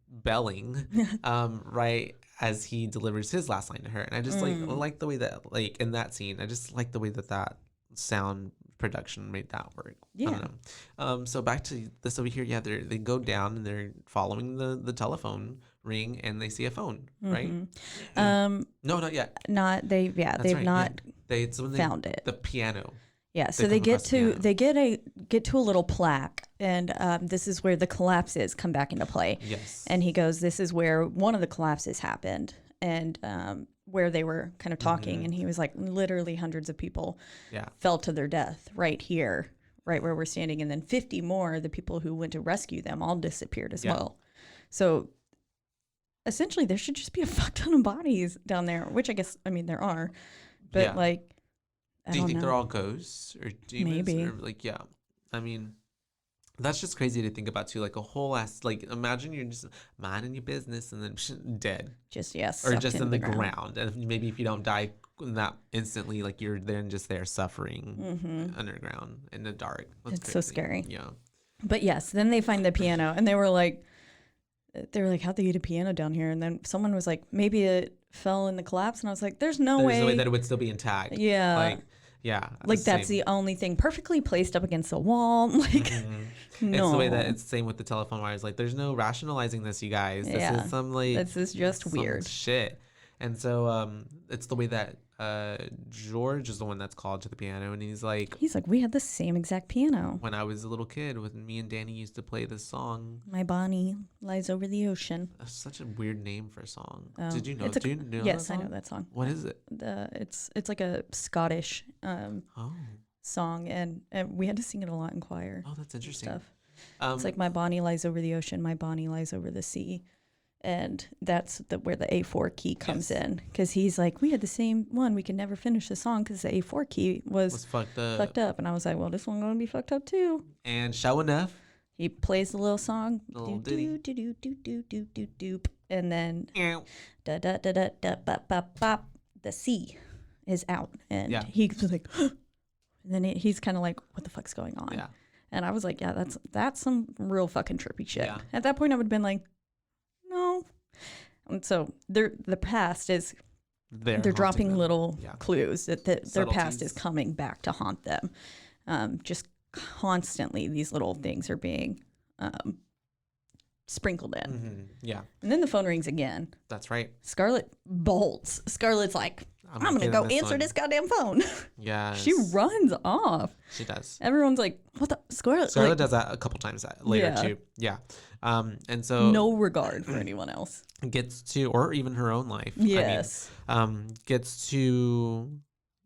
belling right as he delivers his last line to her, and I just like the way that like in that scene I just like the way that sound production made that work. I don't know. So back to this over here, they go down and they're following the telephone ring and they see a phone, right? No, not yet. They've not found it. The piano. Yeah, so they get to a little plaque, and this is where the collapses come back into play. Yes. And he goes, this is where one of the collapses happened, and where they were kind of talking, and he was like, literally hundreds of people fell to their death right here, right where we're standing, and then 50 more, the people who went to rescue them, all disappeared as well. So essentially, there should just be a fuck ton of bodies down there, which I guess, I mean, there are, but like, do you think they're all ghosts or demons? Maybe. Or like, I mean, that's just crazy to think about too. Like a whole ass, like imagine you're just minding your business and then dead. Just, yes. Or just in the ground. And maybe if you don't die that instantly, like you're then just there suffering underground in the dark. That's crazy. So scary. Yeah. But yes, then they find the piano and they were like, how'd they get a piano down here? And then someone was like, maybe it fell in the collapse. And I was like, there's no way that it would still be intact. Yeah. Like that's the only thing perfectly placed up against the wall. Like, no. It's the way that it's the same with the telephone wires. Like, there's no rationalizing this, you guys. This is some like... This is just weird. Shit. And so it's the way that George is the one that's called to the piano, and he's like, we had the same exact piano. When I was a little kid, when me and Danny used to play this song. My Bonnie lies over the ocean. That's such a weird name for a song. Oh, Did you know? Do you know yes, that song? I know that song. What is it? It's like a Scottish song, and we had to sing it a lot in choir. Oh, that's interesting. Stuff. It's like my Bonnie lies over the ocean, my Bonnie lies over the sea. And that's where the A4 key comes in, because he's like, we had the same one. We could never finish the song because the A4 key was fucked up. And I was like, well, this one gonna be fucked up too. And sure enough, he plays the little song, little do do do do do do do do, and then da da da da da bop bop bop. The C is out, and he's like, and then he's kind of like, what the fuck's going on? Yeah. And I was like, yeah, that's some real fucking trippy shit. Yeah. At that point, I would have been like, no. And so the past is they're dropping them. Little clues that their past is coming back to haunt them. Just constantly these little things are being sprinkled in. Mm-hmm. Yeah. And then the phone rings again. That's right. Scarlett bolts. Scarlett's like, I'm going to go answer this goddamn phone. Yeah. She runs off. She does. Everyone's like, what the? Scarlett does that a couple times later too. Yeah. And so. No regard for anyone else. Gets to, or even her own life. Yes. I mean, gets to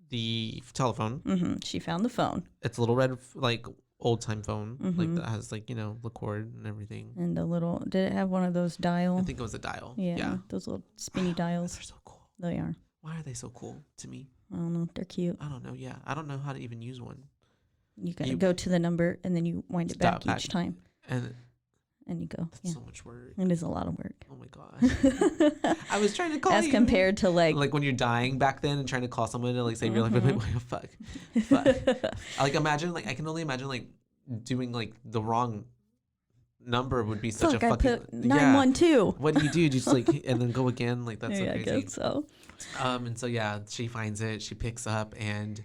the telephone. Mm-hmm. She found the phone. It's a little red, like, old time phone, like that has like, the cord and everything. And a little, did it have one of those dial? I think it was a dial. Yeah. Those little spinny dials. They're so cool. They are. Why are they so cool to me? I don't know. They're cute. I don't know. Yeah. I don't know how to even use one. You gotta go to the number and then you wind it back each time. And you go. That's so much work. It is a lot of work. Oh my gosh. I was trying to call As compared to like when you're dying back then and trying to call someone to like save your life. But fuck. Like imagine, like I can only imagine like doing like the wrong number would be such a fucking. I put 912. What do you do? Just like and then go again? Like that's so crazy. I guess so. And so yeah, she finds it. She picks up and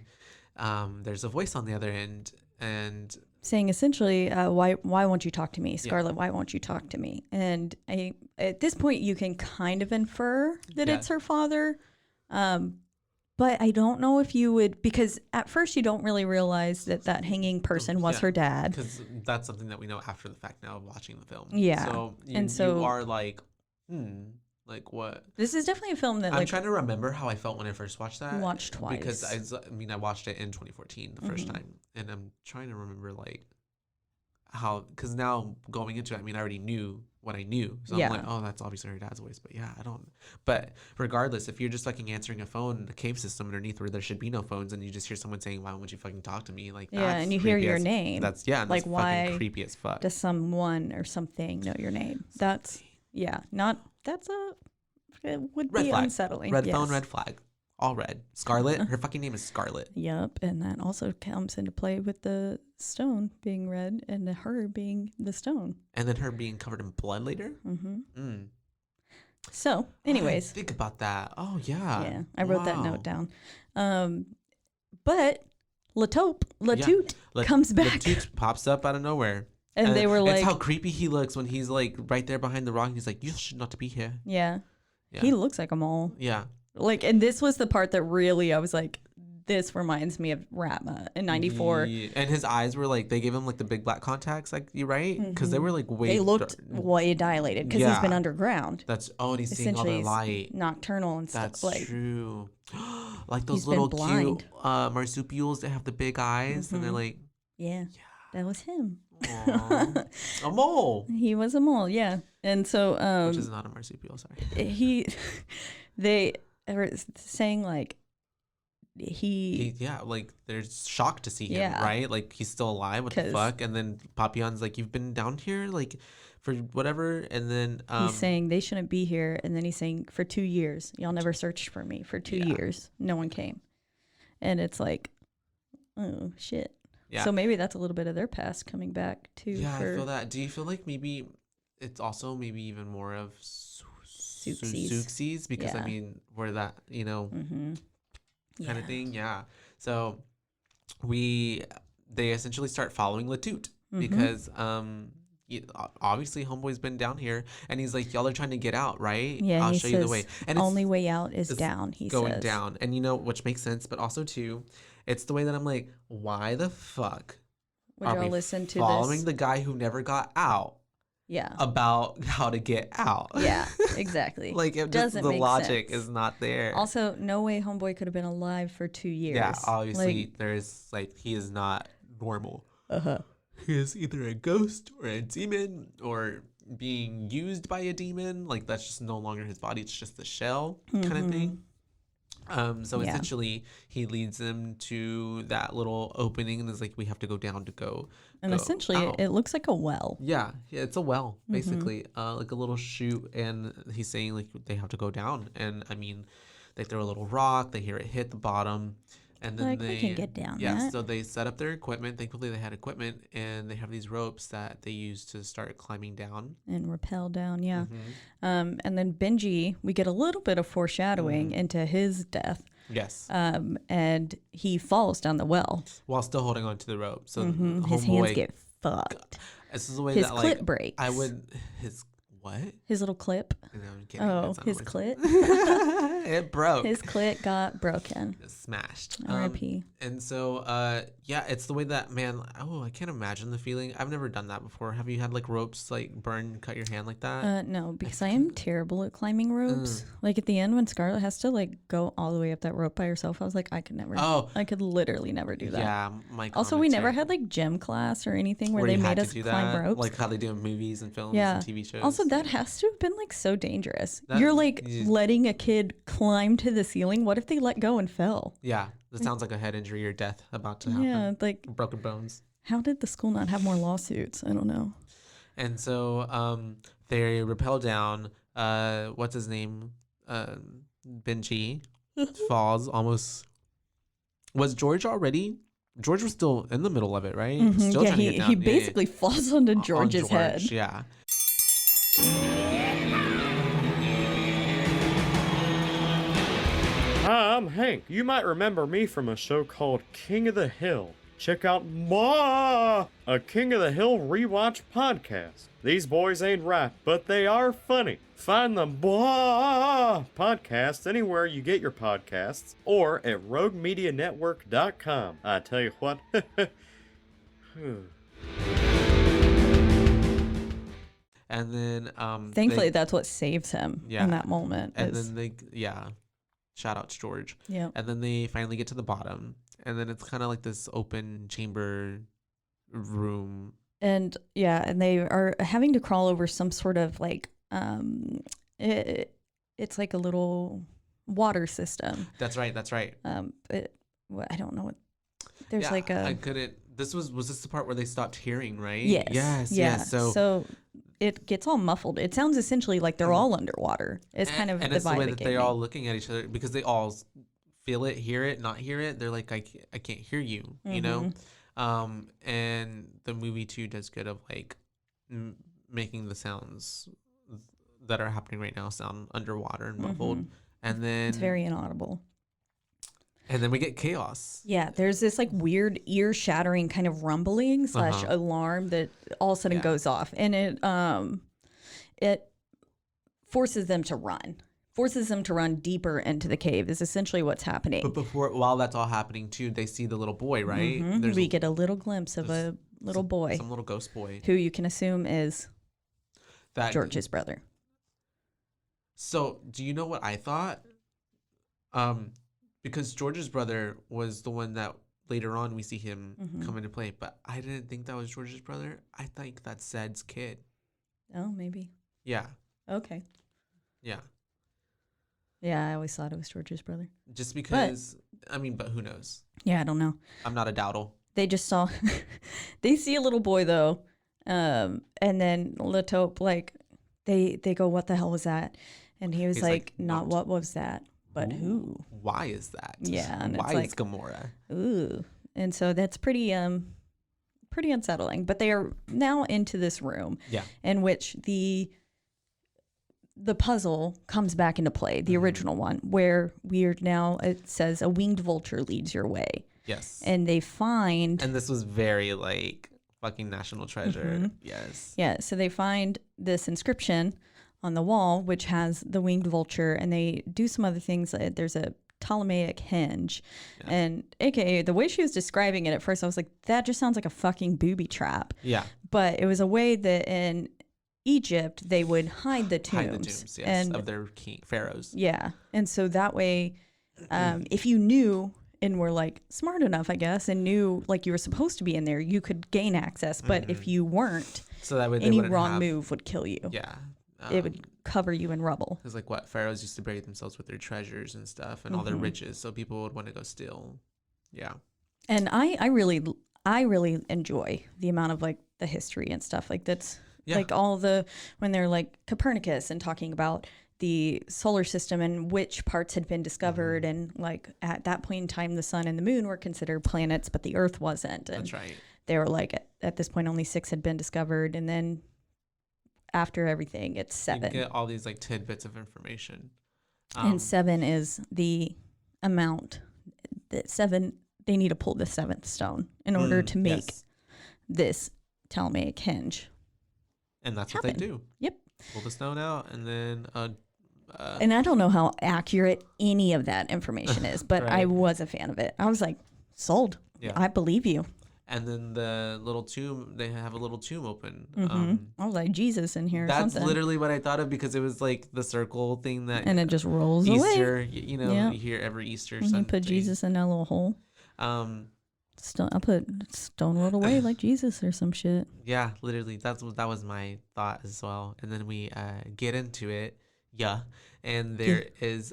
there's a voice on the other end and saying essentially, why won't you talk to me, Scarlett? Why won't you talk to me? And at this point, you can kind of infer that it's her father, but I don't know if you would, because at first you don't really realize that hanging person was her dad. Because that's something that we know after the fact now of watching the film. Yeah. So you are like, like what? This is definitely a film that I'm trying to remember how I felt when I first watched that. Watched twice. Because I watched it in 2014 the first time, and I'm trying to remember like how, because now going into it, I mean I already knew what I knew, so I'm like, oh, that's obviously her dad's voice, but yeah, I don't. But regardless, if you're just fucking answering a phone in a cave system underneath where there should be no phones, and you just hear someone saying, why won't you fucking talk to me? Like and you hear your name. That's like that's why fucking creepy as fuck. Does someone or something know your name? That's it would be unsettling. Red phone, red flag. All red. Scarlett. Her fucking name is Scarlett. Yep. And that also comes into play with the stone being red and her being the stone. And then her being covered in blood later? Mm-hmm. So, anyways. Think about that. Oh, yeah. Yeah. I wrote that note down. But Latoot comes back. Latoot pops up out of nowhere. And they were like. It's how creepy he looks when he's like right there behind the rock. And he's like, you should not be here. Yeah. He looks like a mole. Yeah. Like, and this was the part that really, I was like, this reminds me of Ratma in 94. Yeah. And his eyes were like, they gave him like the big black contacts, like, you right? Because they were like They looked way dilated because he's been underground. And he's seeing all the light. Nocturnal and stuff. That's true. Like those little cute marsupials that have the big eyes and they're like. Yeah. That was him. A mole. He was a mole, yeah. And so which is not a marsupial, sorry. They were saying like like they're shocked to see him, right? Like he's still alive, what the fuck? And then Papillon's like, you've been down here like for whatever, and then he's saying they shouldn't be here, and then he's saying for 2 years y'all never searched for me. For 2 years no one came. And it's like, oh shit. Yeah. So maybe that's a little bit of their past coming back too. Yeah, I feel that. Do you feel like maybe it's also maybe even more of Souxies? Because I mean, we're that, kind of thing. Yeah. So they essentially start following Latoot because obviously homeboy's been down here, and he's like, y'all are trying to get out, right? Yeah, I'll he show you the way. And only way out is down, he going says. down. And which makes sense, but also too, it's the way that I'm like, why the fuck would y'all listen to following this? the guy who never got out? Yeah. About how to get out. Yeah, exactly. Like, it doesn't the logic sense. Is not there. Also, no way homeboy could have been alive for 2 years. Yeah, obviously there's he is not normal. He is either a ghost or a demon or being used by a demon. Like, that's just no longer his body. It's just the shell kind of thing. So essentially he leads them to that little opening and is like, we have to go down to go. And essentially it looks like a well. Yeah, it's a well, basically. Like a little chute, and he's saying like they have to go down. And I mean, they throw a little rock, they hear it hit the bottom, and then we can get down. Yeah, so they set up their equipment. Thankfully they had equipment, and they have these ropes that they use to start climbing down. And rappel down, yeah. And then Benji, we get a little bit of foreshadowing into his death. Yes. And he falls down the well. While still holding on to the rope. So his hands get fucked. This is the way his that clip breaks. His what? His little clip. No, I'm kidding. Oh, his clit. It broke. His clit got broken. It smashed. R.I.P. And so, it's the way that, man, I can't imagine the feeling. I've never done that before. Have you had like ropes like cut your hand like that? No, because I am terrible at climbing ropes. Like at the end when Scarlett has to like go all the way up that rope by herself, I was like, I could never. Oh. I could literally never do that. Yeah, also, we never had like gym class or anything where they made us climb ropes. Like how they do in movies and films and TV shows. Also, that has to have been like so dangerous. You're like letting a kid climb to the ceiling. What if they let go and fell? Yeah, that sounds like a head injury or death about to happen. Yeah, like broken bones. How did the school not have more lawsuits? I don't know. And so they rappel down. What's his name? Benji falls almost. Was George already? George was still in the middle of it, right? Still trying to get down. He basically falls onto George's head. Yeah. Hi, I'm Hank. You might remember me from a show called King of the Hill. Check out a King of the Hill rewatch podcast. These boys ain't right, but they are funny. Find the podcast anywhere you get your podcasts or at roguemedianetwork.com. I tell you what. And then thankfully that's what saves him in that moment. And then shout out to George. Yeah. And then they finally get to the bottom, and then it's kind of like this open chamber room. And they are having to crawl over some sort of like it's like a little water system. That's right. I don't know what. There's like a. I couldn't. Was this the part where they stopped hearing, right? Yes. Yes. So it gets all muffled. It sounds essentially like they're all underwater. It's kind of and the it's vibe the way that they're me. all looking at each other because they all feel it, hear it, not hear it. They're like, I can't hear you, you know? And the movie too does good of like making the sounds that are happening right now sound underwater and muffled. And then it's very inaudible. And then we get chaos. Yeah, there's this like weird ear-shattering kind of rumbling / alarm that all of a sudden goes off, and it forces them to run. Deeper into the cave is essentially what's happening. But while that's all happening too, they see the little boy, right? We get a little glimpse of a little boy, some little ghost boy, who you can assume is George's brother. So, do you know what I thought? Because George's brother was the one that later on we see him come into play, but I didn't think that was George's brother. I think that's Zed's kid. Oh, maybe. Yeah. Okay. Yeah. Yeah, I always thought it was George's brother. Just because, but who knows? Yeah, I don't know. I'm not a doubtle. They just saw, they see a little boy though, and then Lataupe, like, they go, what the hell was that? And he's like, not what was that, but who? Why is that? Yeah. And why it's is Gamora? Ooh. And so that's pretty unsettling. But they are now into this room in which the puzzle comes back into play, the original one, where it says a winged vulture leads your way. Yes. And they find... And this was very, fucking national treasure. Yes. Yeah. So they find this inscription on the wall, which has the winged vulture, and they do some other things. There's a Ptolemaic hinge, and AKA the way she was describing it at first, I was like, that just sounds like a fucking booby trap. Yeah. But it was a way that in Egypt they would hide the tombs, yes, of their pharaohs. Yeah. And so that way, if you knew and were like smart enough, I guess, and knew like you were supposed to be in there, you could gain access. But if you weren't, so that way any wrong move would kill you. Yeah. It would cover you in rubble. Because like what pharaohs used to bury themselves with their treasures and stuff and all their riches, so people would want to go steal. Yeah. And I really enjoy the amount of like the history and stuff like that's like all the when they're like Copernicus and talking about the solar system and which parts had been discovered and like at that point in time the sun and the moon were considered planets but the earth wasn't. And that's right. They were like at this point only 6 had been discovered, and then after everything it's 7. You get all these like tidbits of information. And 7 is the amount that 7 they need to pull the 7th stone in order to make this Ptolemaic hinge. And that's what they do. Yep. Pull the stone out, and then and I don't know how accurate any of that information is, but right. I was a fan of it. I was like, sold. Yeah. I believe you. And then the little tomb, they have a little tomb open. I was like, Jesus in here. That's something. literally what I thought of, because it was like the circle thing that. And it just rolls Easter, away. You know, you hear every Easter. And you put Jesus in that little hole. I put stone rolled away like Jesus or some shit. Yeah, literally. That was my thought as well. And then we get into it. Yeah. And there is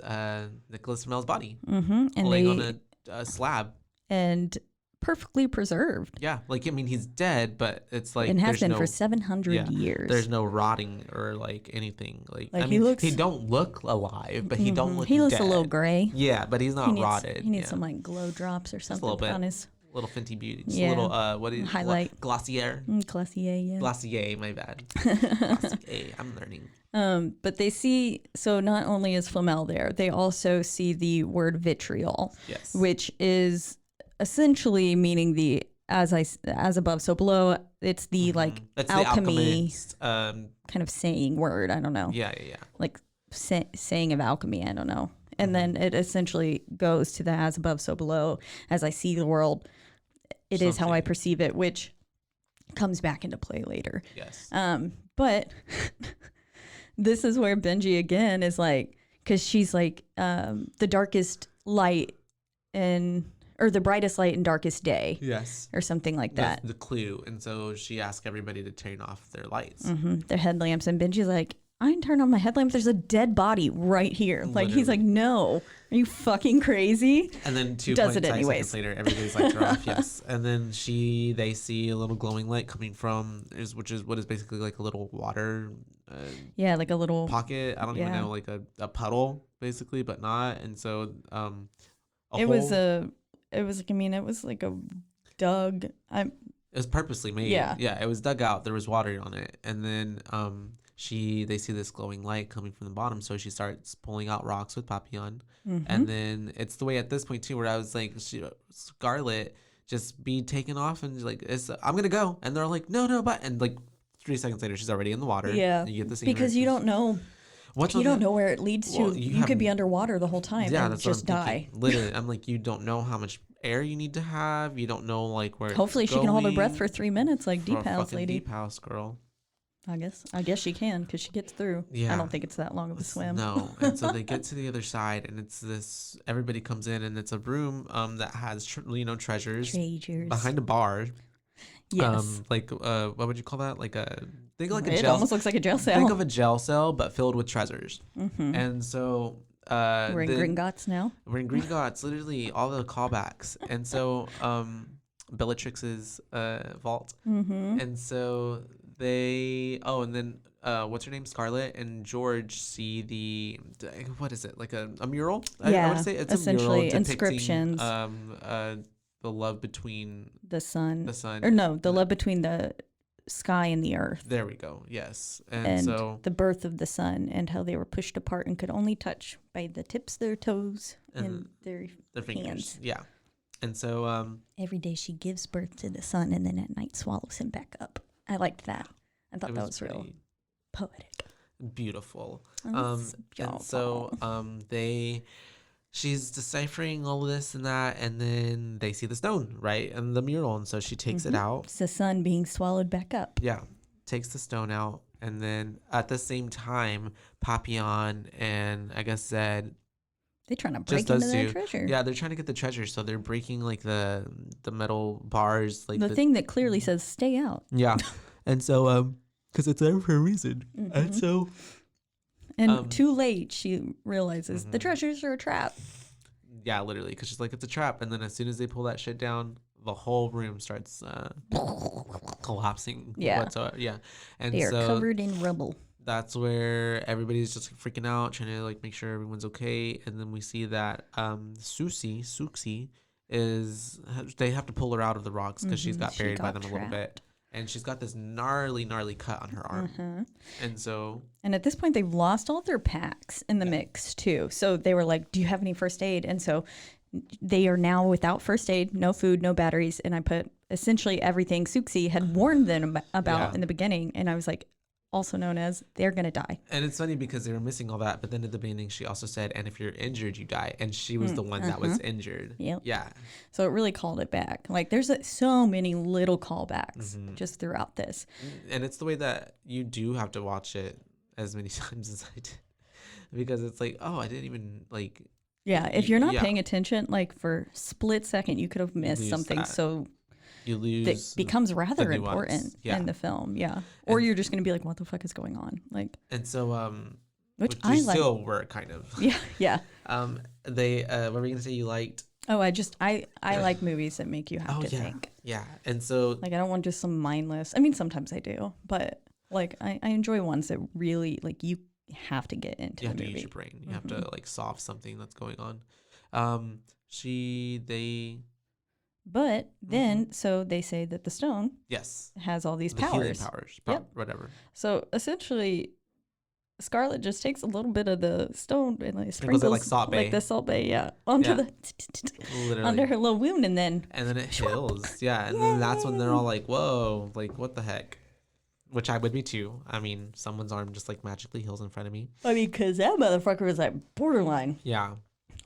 Nicholas Flamel's body and laying on a slab. And perfectly preserved. Yeah, like I mean, he's dead, but it's like and has been for 700 years. There's no rotting or like anything. Like I mean, he don't look alive, but he don't look. He looks dead. a little gray. Yeah, but he's not rotted. He needs some like glow drops or something a little bit. on his little Fenty Beauty. Just a little what is highlight Glossier. Glossier, yeah. Glossier, my bad. Glossier, I'm learning. But they see, so not only is Flamel there, they also see the word vitriol, which is essentially meaning the as above, so below. It's the like that's alchemy the alchemist, kind of saying word. I don't know. Yeah. Like saying of alchemy. I don't know. And then it essentially goes to the as above, so below. As I see the world, it is how I perceive it, which comes back into play later. Yes. But this is where Benji again is like, because she's like the darkest light or the brightest light and darkest day. Yes. Or something like that. That's the clue. And so she asked everybody to turn off their lights. Their headlamps. And Benji's like, I didn't turn on my headlamp. There's a dead body right here. Like, he's like, no, are you fucking crazy? And then 2.5 seconds later, everybody's lights are off. Yes. And then they see a little glowing light coming from, which is what is basically like a little water. Like a little pocket. I don't even know, like a puddle basically, but not. And so, it was like a dug. It was purposely made. Yeah. It was dug out. There was water on it. And then, they see this glowing light coming from the bottom, so she starts pulling out rocks with Papillon. And then it's the way at this point too where I was like, Scarlet just be taken off and like, I'm gonna go, and they're like, no, but, and like 3 seconds later she's already in the water. You get the scene because you don't know where it leads to. You could be underwater the whole time and just die. Literally, I'm like, you don't know how much air you need to have. You don't know like where. Hopefully she can hold her breath for 3 minutes like Deep House lady. Deep House girl. I guess she can, because she gets through. Yeah. I don't think it's that long of a swim. No. And so they get to the other side, and it's everybody comes in, and it's a room that has treasures behind a bar. Yes. What would you call that? Like a it almost looks like a jail cell. Think of a jail cell, but filled with treasures. And so we're in Gringotts now. We're in Gringotts, literally all the callbacks. And so Bellatrix's vault. And so and then what's her name? Scarlet and George see what is it? Like a mural? I would say it's essentially a mural inscriptions. The love between the sun. The love between the sky and the earth. There we go. Yes. And so the birth of the sun, and how they were pushed apart and could only touch by the tips of their toes and their fingers. hands. Yeah. And so every day she gives birth to the son, and then at night swallows him back up. I liked that. I thought that was real poetic, beautiful. beautiful. And so she's deciphering all of this and that, and then they see the stone, right, and the mural, and so she takes it out. It's the son being swallowed back up. Yeah, takes the stone out, and then at the same time, Papillon and I guess Zed, they're trying to break into their treasure. Yeah, they're trying to get the treasure, so they're breaking like the metal bars, like the thing that clearly says "stay out." Yeah, and so because it's there for a reason, and so. And too late, she realizes the treasures are a trap. Yeah, literally, because she's like, it's a trap. And then as soon as they pull that shit down, the whole room starts collapsing. Yeah. Whatsoever. Yeah. And they are so covered in rubble. That's where everybody's just freaking out, trying to like make sure everyone's okay. And then we see that Suxi they have to pull her out of the rocks because she's got buried by them a little bit. And she's got this gnarly cut on her arm. And at this point, they've lost all their packs in the mix, too. So they were like, do you have any first aid? And so they are now without first aid, no food, no batteries. And I put essentially everything Suxi had warned them about in the beginning. And I was like, also known as they're going to die. And it's funny because they were missing all that. But then at the beginning, she also said, and if you're injured, you die. And she was the one that was injured. Yep. Yeah. So it really called it back. Like there's so many little callbacks just throughout this. And it's the way that you do have to watch it as many times as I did. Because it's like, oh, I didn't even like. Yeah. If you're not paying attention, like for a split second, you could have missed something that. So you lose that becomes rather important in the film. Yeah. Or you're just going to be like, what the fuck is going on? Like, and so, which I like. Still were kind of. Yeah. Yeah. What were you going to say you liked? Oh, I like movies that make you have to think. Yeah. And so. Like, I don't want just some mindless. I mean, sometimes I do, but like, I enjoy ones that really, like, you have to get into the movie. You have to use your brain. You have to, like, solve something that's going on. But then, so they say that the stone has all these powers. Healing powers, whatever. So essentially, Scarlet just takes a little bit of the stone and like sprinkles it like Salt Bae. Like the Salt Bae, onto under her little wound, and then it heals. Yeah, and then that's when they're all like, "Whoa, like what the heck?" Which I would be too. I mean, someone's arm just like magically heals in front of me. I mean, because that motherfucker was like borderline. Yeah.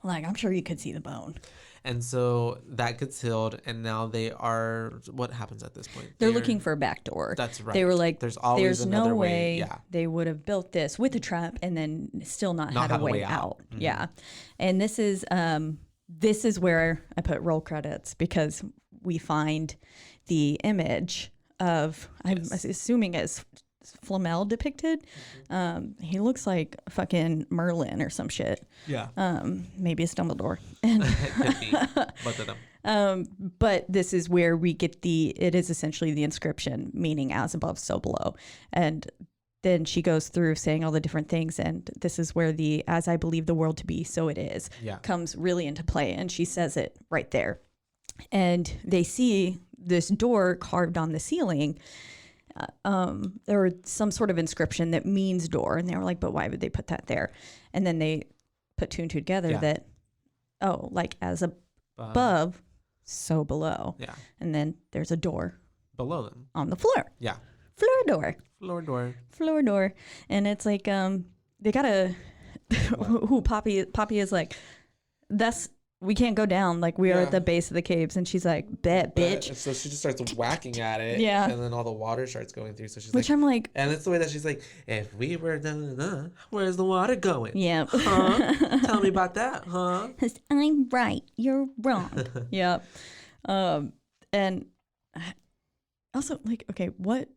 Like, I'm sure you could see the bone. And so that gets healed, and now they are. What happens at this point? They're looking for a back door. That's right. They were like, there's no way. They would have built this with a trap and then still not had a way out. Mm-hmm. Yeah. And this is where I put roll credits, because we find the image of, I'm assuming it's Flamel depicted. He looks like fucking Merlin or some shit. Yeah. Maybe it's Dumbledore. And it could be both of them. But this is where we get it is essentially the inscription, meaning as above, so below. And then she goes through saying all the different things. And this is where the, as I believe the world to be, so it is, comes really into play. And she says it right there. And they see this door carved on the ceiling. There was some sort of inscription that means door, and they were like, but why would they put that there? And then they put two and two together that, like as above, so below. Yeah. And then there's a door below them on the floor. Yeah. Floor door. And it's like, they gotta, who Poppy is like, we can't go down. Like, we are at the base of the caves. And she's like, bet, bitch. So she just starts whacking at it. Yeah. And then all the water starts going through. So she's Which I'm like. And it's the way that she's like, if we were done, where's the water going? Yeah. Huh? Tell me about that, huh? Because I'm right. You're wrong. Yeah. And also, like, okay, what?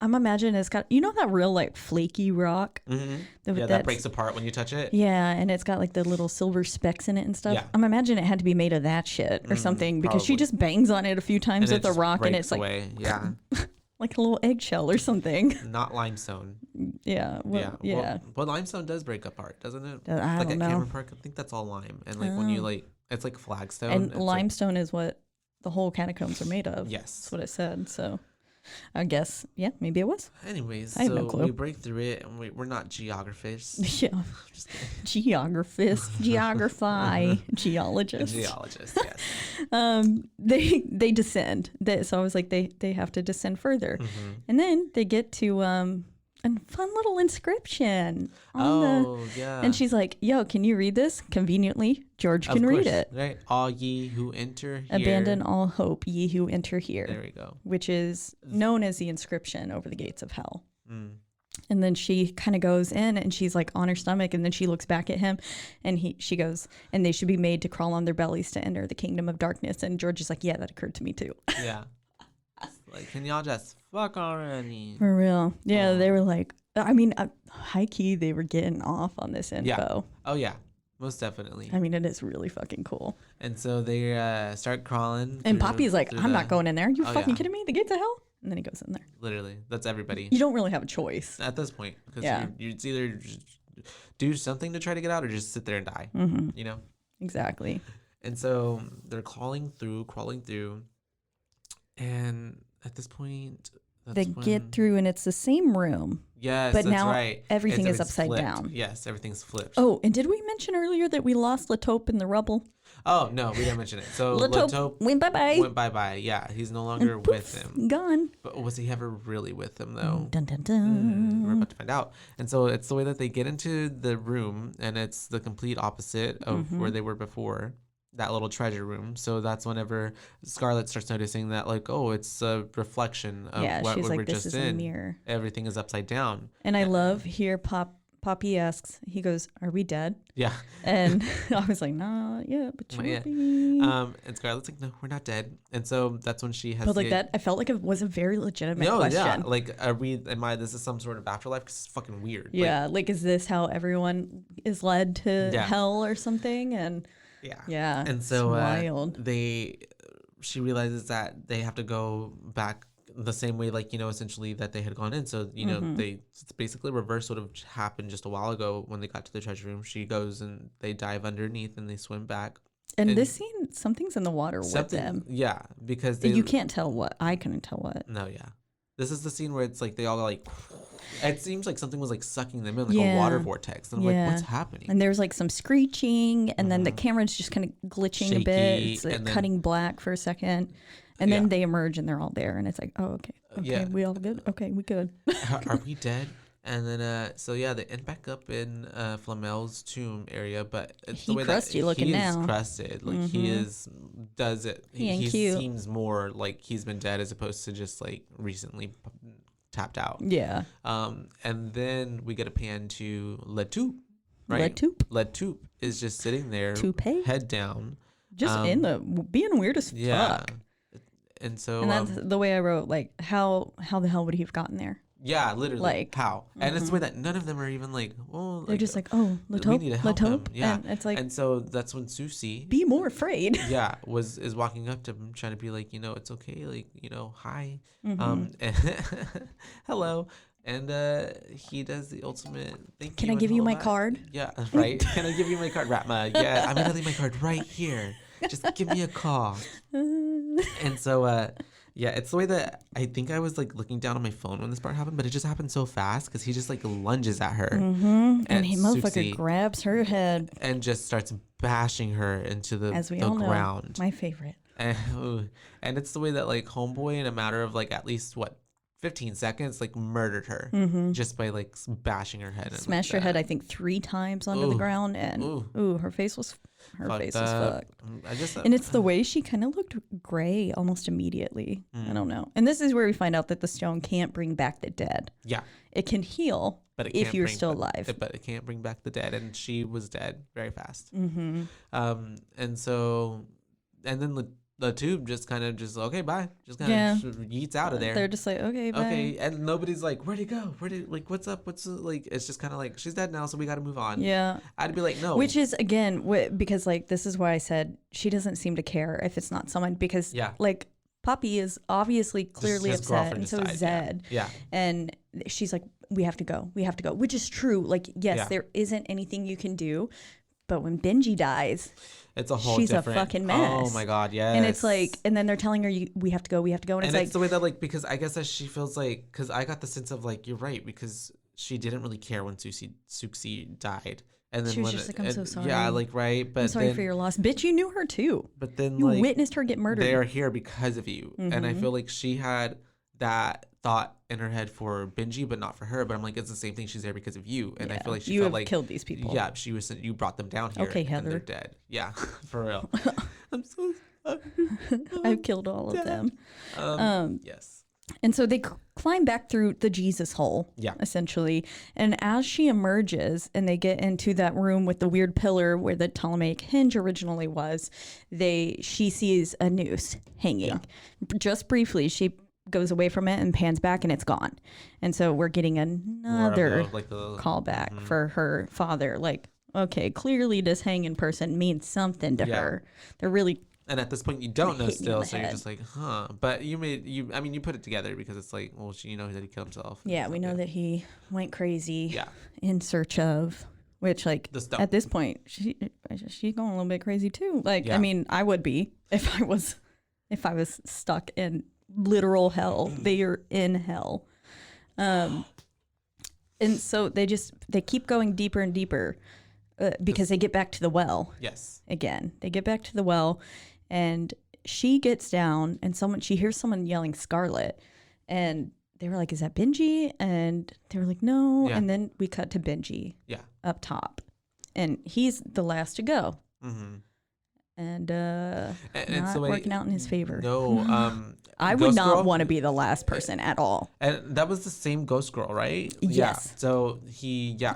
I'm imagining it's got, you know, that real like flaky rock? Mm-hmm. That breaks apart when you touch it. Yeah, and it's got like the little silver specks in it and stuff. Yeah. I'm imagining it had to be made of that shit or something, because she just bangs on it a few times with the rock and it's away. Like, like a little eggshell or something. Not limestone. Yeah. Well, yeah. Well, limestone does break apart, doesn't it? I don't know. Cameron Park, I think that's all lime. And like when you like, it's like flagstone. And limestone is what the whole catacombs are made of. Yes. That's what it said, so. I guess, yeah, maybe it was. Anyways, I have no clue. We break through it, and we're not geographers. Yeah. Geographers, geography, geologists. Geologists, yes. They descend. So I was like, they have to descend further. And then they get to a fun little inscription on yeah. And she's like, yo, can you read this? Conveniently, George can read it. Right. All ye who enter here. Abandon all hope, ye who enter here. There we go. Which is known as the inscription over the gates of hell. And then she kind of goes in and she's like on her stomach, and then she looks back at him and she goes, and they should be made to crawl on their bellies to enter the kingdom of darkness. And George is like, yeah, that occurred to me too. Yeah. Like, can y'all just fuck already? For real. Yeah, they were like, I mean, high key, they were getting off on this info. Yeah. Oh, yeah. Most definitely. I mean, it is really fucking cool. And so they start crawling. And Poppy's like, I'm not going in there. You fucking kidding me? The gates of hell? And then he goes in there. Literally. That's everybody. You don't really have a choice. At this point. Because it's either just do something to try to get out or just sit there and die. You know? Exactly. And so they're crawling through. And at this point, they get through, and it's the same room. Yes, but that's now right. everything is upside flipped. down. Yes, everything's flipped. Oh, and did we mention earlier that we lost Latope in the rubble? Oh, no, we didn't mention it. So Latope went bye-bye. Went bye-bye. Yeah, he's no longer with him. Gone. But was he ever really with him, though? Dun, dun, dun. We're about to find out. And so it's the way that they get into the room, and it's the complete opposite of where they were before. That little treasure room. So that's whenever Scarlett starts noticing that, like, oh, it's a reflection of what we were just in. A mirror. Everything is upside down. And I love here Poppy asks, he goes, are we dead? Yeah. And I was like, nah, yeah, but you will be. And Scarlett's like, no, we're not dead. And so that's when she has but like that, I felt like it was a very legitimate question. Yeah. Like, this is some sort of afterlife? Because it's fucking weird. Yeah. Like, is this how everyone is led to hell or something? And yeah. And so wild. She realizes that they have to go back the same way, like, you know, essentially that they had gone in. So, you know, it's basically reverse what happened just a while ago when they got to the treasure room. She goes and they dive underneath and they swim back. And this scene, something's in the water with them. Yeah, because you can't tell what. I couldn't tell what. No, yeah. This is the scene where it's like they all like... It seems like something was like sucking them in, like a water vortex. And I'm like, what's happening? And there's like some screeching, and then the camera's just kind of glitching a bit. It's like cutting black for a second. And then they emerge and they're all there. And it's like, oh, okay. Okay, we all good? Okay, we good. Are we dead? And then, they end back up in Flamel's tomb area, but it's the way that he is crusted. Like, he seems more like he's been dead as opposed to just like recently tapped out. Yeah. And then we get a pan to Latoop. Right? Latoop is just sitting there, head down. Just being weird as fuck. And so... And that's the way I wrote, like, how the hell would he have gotten there? Yeah, literally. Like, how? And it's the way that none of them are even like, well... They're just like, oh, Latope, we need to help him. Yeah. And it's like... And so that's when Susie... Be more afraid. Yeah, is walking up to him, trying to be like, you know, it's okay. Like, you know, hi. Hello. And he does the ultimate thank you. Can I give you my card? Yeah, right. Can I give you my card, Ratma? Yeah, I'm going to leave my card right here. Just give me a call. And so, it's the way that I think I was like looking down on my phone when this part happened, but it just happened so fast because he just like lunges at her. And he motherfucker grabs her head. And just starts bashing her into the ground. My favorite. And it's the way that like Homeboy in a matter of like at least 15 seconds, like murdered her just by like bashing her head. Smashed her head, I think 3 times onto the ground, and her face was fucked. And it's the way she kind of looked gray almost immediately. I don't know. And this is where we find out that the stone can't bring back the dead. Yeah, it can heal, but if you're still alive. But it can't bring back the dead, and she was dead very fast. And then the tube just kind of okay, bye. Just kind of yeets out of there. They're just like, okay, bye. Okay, and nobody's like, where'd he go? What's up? Like, it's just kind of like, she's dead now, so we got to move on. Yeah. I'd be like, no. Which is, again, because like, this is why I said she doesn't seem to care if it's not someone, because like, Poppy is obviously clearly upset, and so is Zed. Yeah. And she's like, we have to go, which is true. Like, yes, there isn't anything you can do, but when Benji dies, it's a whole she's different... a fucking mess. Oh my god, yes. And it's like, and then they're telling her, we have to go, and it's like... the way that like, because I guess that she feels like, because I got the sense of like, you're right, because she didn't really care when Susie died. And then she was just like, I'm so sorry. Yeah, like, right. But I'm sorry for your loss. Bitch, you knew her too. But then, you like, witnessed her get murdered. They are here because of you. And I feel like she had that thought in her head for Benji, but not for her. But I'm like, it's the same thing. She's there because of you. And I feel like she felt like killed these people. Yeah, you brought them down here. Okay, Heather. And they're dead. Yeah, for real. I'm so sorry. I've killed all of them. Yes. And so they climb back through the Jesus hole, essentially. And as she emerges and they get into that room with the weird pillar where the Ptolemaic hinge originally was, she sees a noose hanging. Yeah. Just briefly, she goes away from it and pans back and it's gone. And so we're getting another callback for her father. Like, okay, clearly this hanging person means something to her. They're really... And at this point, you don't know still, so you're just like, huh. But you put it together because it's like, well, you know that he killed himself. Yeah, we know that he went crazy in search of, which, like, at this point, she's going a little bit crazy too. Like, I mean, I would be if I was stuck in literal hell. They are in hell. And so they keep going deeper and deeper because they get back to the well. Yes. Again, they get back to the well. And she gets down and she hears someone yelling Scarlet. And they were like, is that Benji? And they were like, no. Yeah. And then we cut to Benji up top. And he's the last to go. Mm-hmm. And not working out in his favor. No. I would not want to be the last person at all. And that was the same Ghost Girl, right? Yes. Yeah. So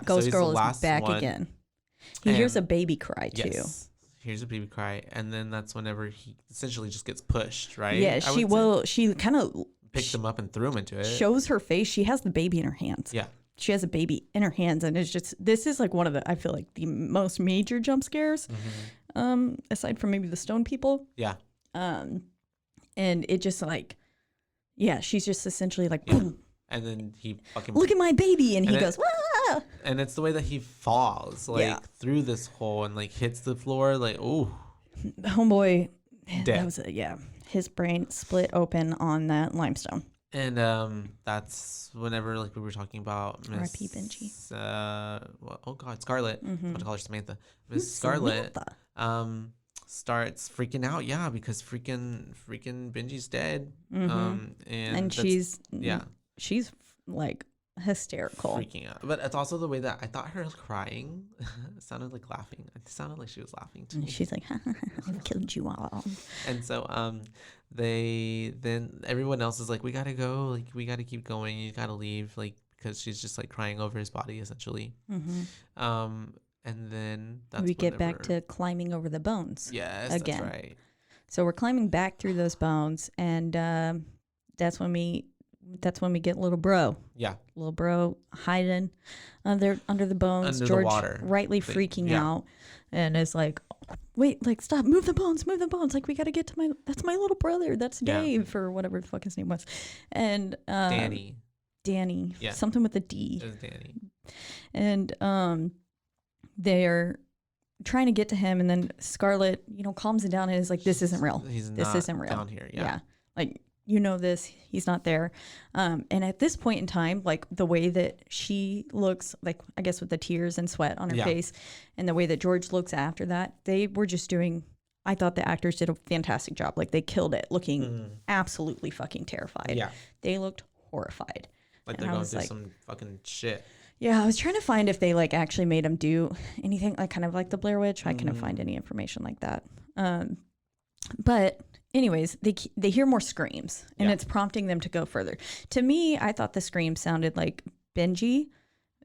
Ghost Girl is back again. He hears a baby cry too. Yes. Here's a baby cry, and then that's whenever he essentially just gets pushed, right? Yeah, she kind of picked him up and threw him into it. Shows her face. She has the baby in her hands. Yeah. She has a baby in her hands, and this is like one of I feel like the most major jump scares, aside from maybe the stone people. Yeah. And it just like, she's just essentially like, boom. And then he fucking... Look at my baby, and he goes, ah! And it's the way that he falls, like, through this hole and, like, hits the floor, like, ooh. Homeboy, dead. That was his brain split open on that limestone. And that's whenever, like, we were talking about R.I.P. Benji. Scarlet. I'm about to call her Samantha. Miss Scarlet starts freaking out, because freaking Benji's dead. And she's like hysterical, freaking out. But it's also the way that I thought her crying sounded like laughing. It sounded like she was laughing too. She's like, I've killed you all. And so then everyone else is like, we gotta go, like, we gotta keep going, you gotta leave, like, because she's just like crying over his body essentially. And then we get back to climbing over the bones. Yes, again. That's right. So we're climbing back through those bones, and that's when we get little bro. Yeah. Little bro hiding under the bones. Under George the water. Rightly freaking out, and is like, wait, like, stop, move the bones. Like, we got to get to that's my little brother. That's Dave, or whatever the fuck his name was. And Danny. Yeah. Something with a D. It was Danny. And they're trying to get to him, and then Scarlet, calms it down and is like, this isn't real. This isn't real down here. Yeah. Like, this, he's not there. And at this point in time, like, the way that she looks, like, I guess with the tears and sweat on her face, and the way that George looks after that, they were just I thought the actors did a fantastic job. Like, they killed it, looking absolutely fucking terrified. Yeah. They looked horrified. Like, they're going through some fucking shit. Yeah, I was trying to find if they, like, actually made him do anything, like, kind of like the Blair Witch. I couldn't find any information like that. But anyways, they hear more screams, and it's prompting them to go further. To me, I thought the scream sounded like Benji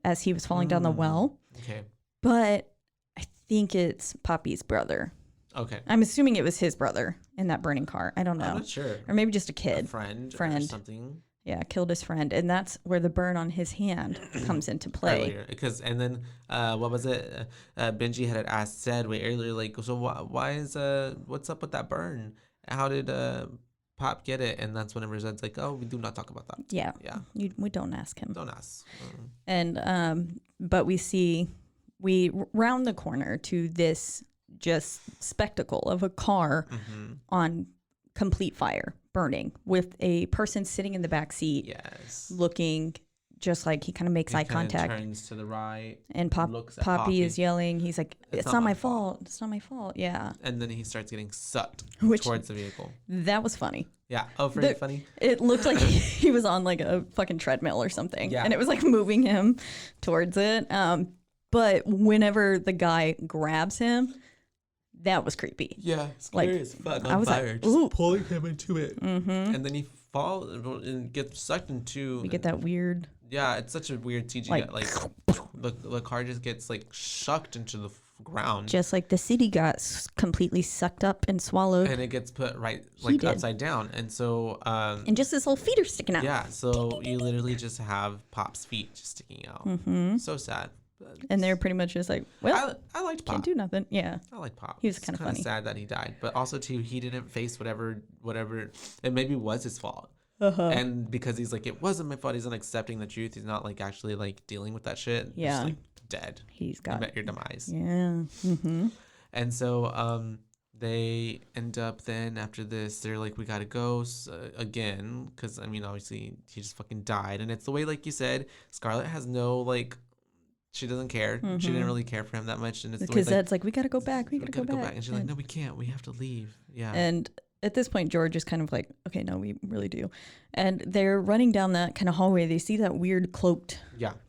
as he was falling down the well. Okay. But I think it's Poppy's brother. Okay. I'm assuming it was his brother in that burning car. I don't know. I'm not sure. Or maybe just a kid. A friend or something. Yeah, killed his friend, and that's where the burn on his hand comes into play. Earlier, and then what was it? Benji had asked way earlier, like, so why is what's up with that burn? How did Pop get it? And that's whenever Zed's like, oh, we do not talk about that. Yeah, we don't ask him. Don't ask. And but we round the corner to this just spectacle of a car on complete fire, burning, with a person sitting in the back seat, looking just like he kind of makes eye contact. Turns to the right. And Poppy is yelling. He's like, it's not my fault. It's not my fault. Yeah. And then he starts getting sucked towards the vehicle. That was funny. Yeah. Oh, pretty funny. It looked like he was on like a fucking treadmill or something. Yeah. And it was like moving him towards it. But whenever the guy grabs him, that was creepy. Yeah. Scary as fuck. I was fire, like, just pulling him into it. Mm-hmm. And then he falls and gets sucked into. We get that weird. Yeah, it's such a weird CGI. Like the car just gets like shucked into the ground. Just like the city got completely sucked up and swallowed. And it gets put like upside down. And so. And just his little feet are sticking out. Yeah, so you literally just have Pop's feet just sticking out. Mm-hmm. So sad. And they're pretty much just like, well, I liked Pop. Can't do nothing. Yeah, I like Pop. He was kind of funny. Sad that he died, but also too, he didn't face whatever it maybe was his fault. And because he's like, it wasn't my fault. He's not accepting the truth. He's not like actually like dealing with that shit. Yeah, just, like dead. You met your demise. Yeah. Mm-hmm. And so they end up then after this, they're like, we gotta go again, because I mean obviously he just fucking died, and it's the way like you said, Scarlett has no like. She doesn't care. Mm-hmm. She didn't really care for him that much. And it's because Zed's like, we gotta go back. We gotta go back. And she's like, no, we can't. We have to leave. Yeah. And at this point, George is kind of like, okay, no, we really do. And they're running down that kind of hallway. They see that weird cloaked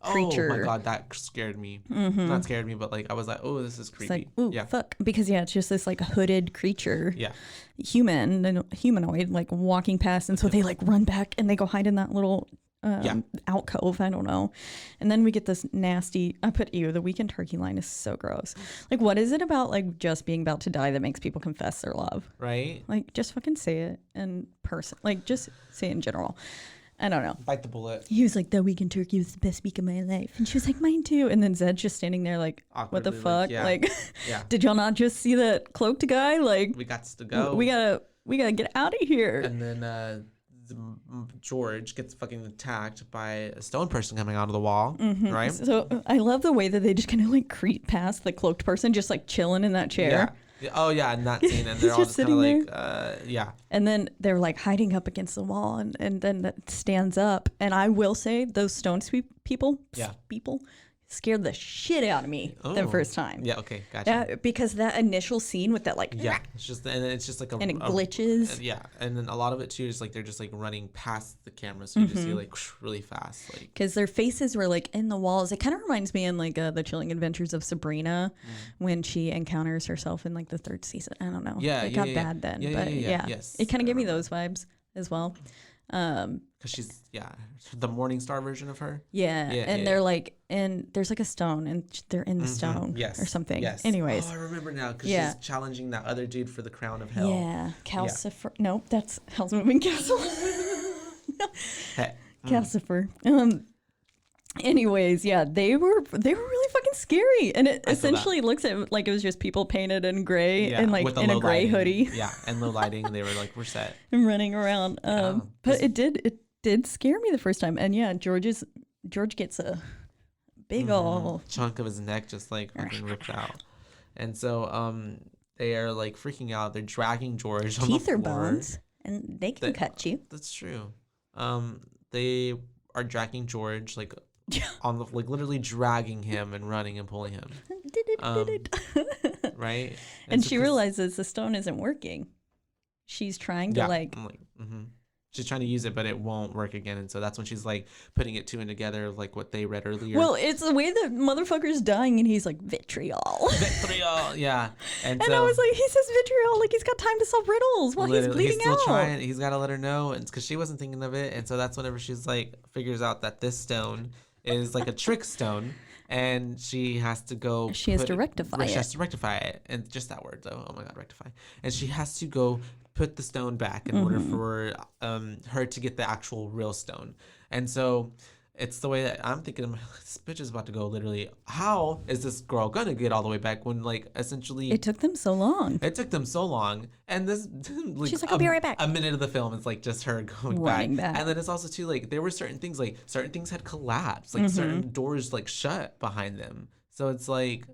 creature. Oh my God, that scared me. Mm-hmm. Not scared me, but like I was like, oh, this is creepy. It's like, ooh, yeah. Fuck. Because it's just this like hooded creature. Yeah. Humanoid, like walking past. And so they like run back and they go hide in that little alcove, I don't know. And then we get this nasty, the weekend turkey line is so gross. Like, what is it about like just being about to die that makes people confess their love? Right? Like, just fucking say it in person. Like, just say it in general. I don't know. Bite the bullet. He was like, the weekend turkey was the best week of my life. And she was like, mine too. And then Zed's just standing there like, awkwardly, what the fuck? Like, did y'all not just see that cloaked guy? Like, we got to go. We gotta get out of here. And then George gets fucking attacked by a stone person coming out of the wall, right? So I love the way that they just kind of like creep past the cloaked person, just like chilling in that chair. Yeah. Oh yeah, in that scene, and they're all just kind of like, yeah. And then they're like hiding up against the wall, and then that stands up. And I will say, those stone people scared the shit out of me the first time. Yeah, okay, gotcha. Because that initial scene with that like it's just like and it glitches. And then a lot of it too is like they're just like running past the camera, so you just see like really fast, like because their faces were like in the walls. It kind of reminds me in like the Chilling Adventures of Sabrina when she encounters herself in like the 3rd season. I don't know. Yeah, it got bad then, but yes, it kind of gave me those vibes as well. Because she's the Morningstar version of her. They're like, and there's like a stone, and they're in the stone, or something. Yes. Anyways, I remember now because she's challenging that other dude for the crown of hell. Yeah, Calcifer. Nope, that's Hell's Moving Castle. Calcifer. Anyways, they were really fucking scary, and it essentially looks at like it was just people painted in gray and like in a gray hoodie. Yeah, and low lighting. They were like, we're set and running around. But it did scare me the first time, and George gets a big old chunk of his neck just like fucking ripped out, and so they are like freaking out. They're dragging George on the floor. Teeth are bones, and they can cut you. That's true. They are dragging George like. On the like literally dragging him and running and pulling him. Right? And she realizes the stone isn't working. She's trying to she's trying to use it, but it won't work again. And so that's when she's like putting it two and together, like what they read earlier. Well, it's the way that motherfucker's dying, and he's like, vitriol. Vitriol, yeah. And I was like, he says vitriol like he's got time to solve riddles while he's bleeding out. Trying. He's got to let her know, and because she wasn't thinking of it. And so that's whenever she's like figures out that this stone is like a trick stone, and she has to go. She has to rectify it. She has to rectify it, and just that word though. Oh my God, rectify! And she has to go put the stone back in order for her to get the actual real stone. And so it's the way that I'm thinking, this bitch is about to go literally. How is this girl gonna get all the way back when like essentially it took them so long? And this like, she's like, I'll be right back. A minute of the film is like just her going back. And then it's also too like there were certain things had collapsed, like certain doors like shut behind them. So it's like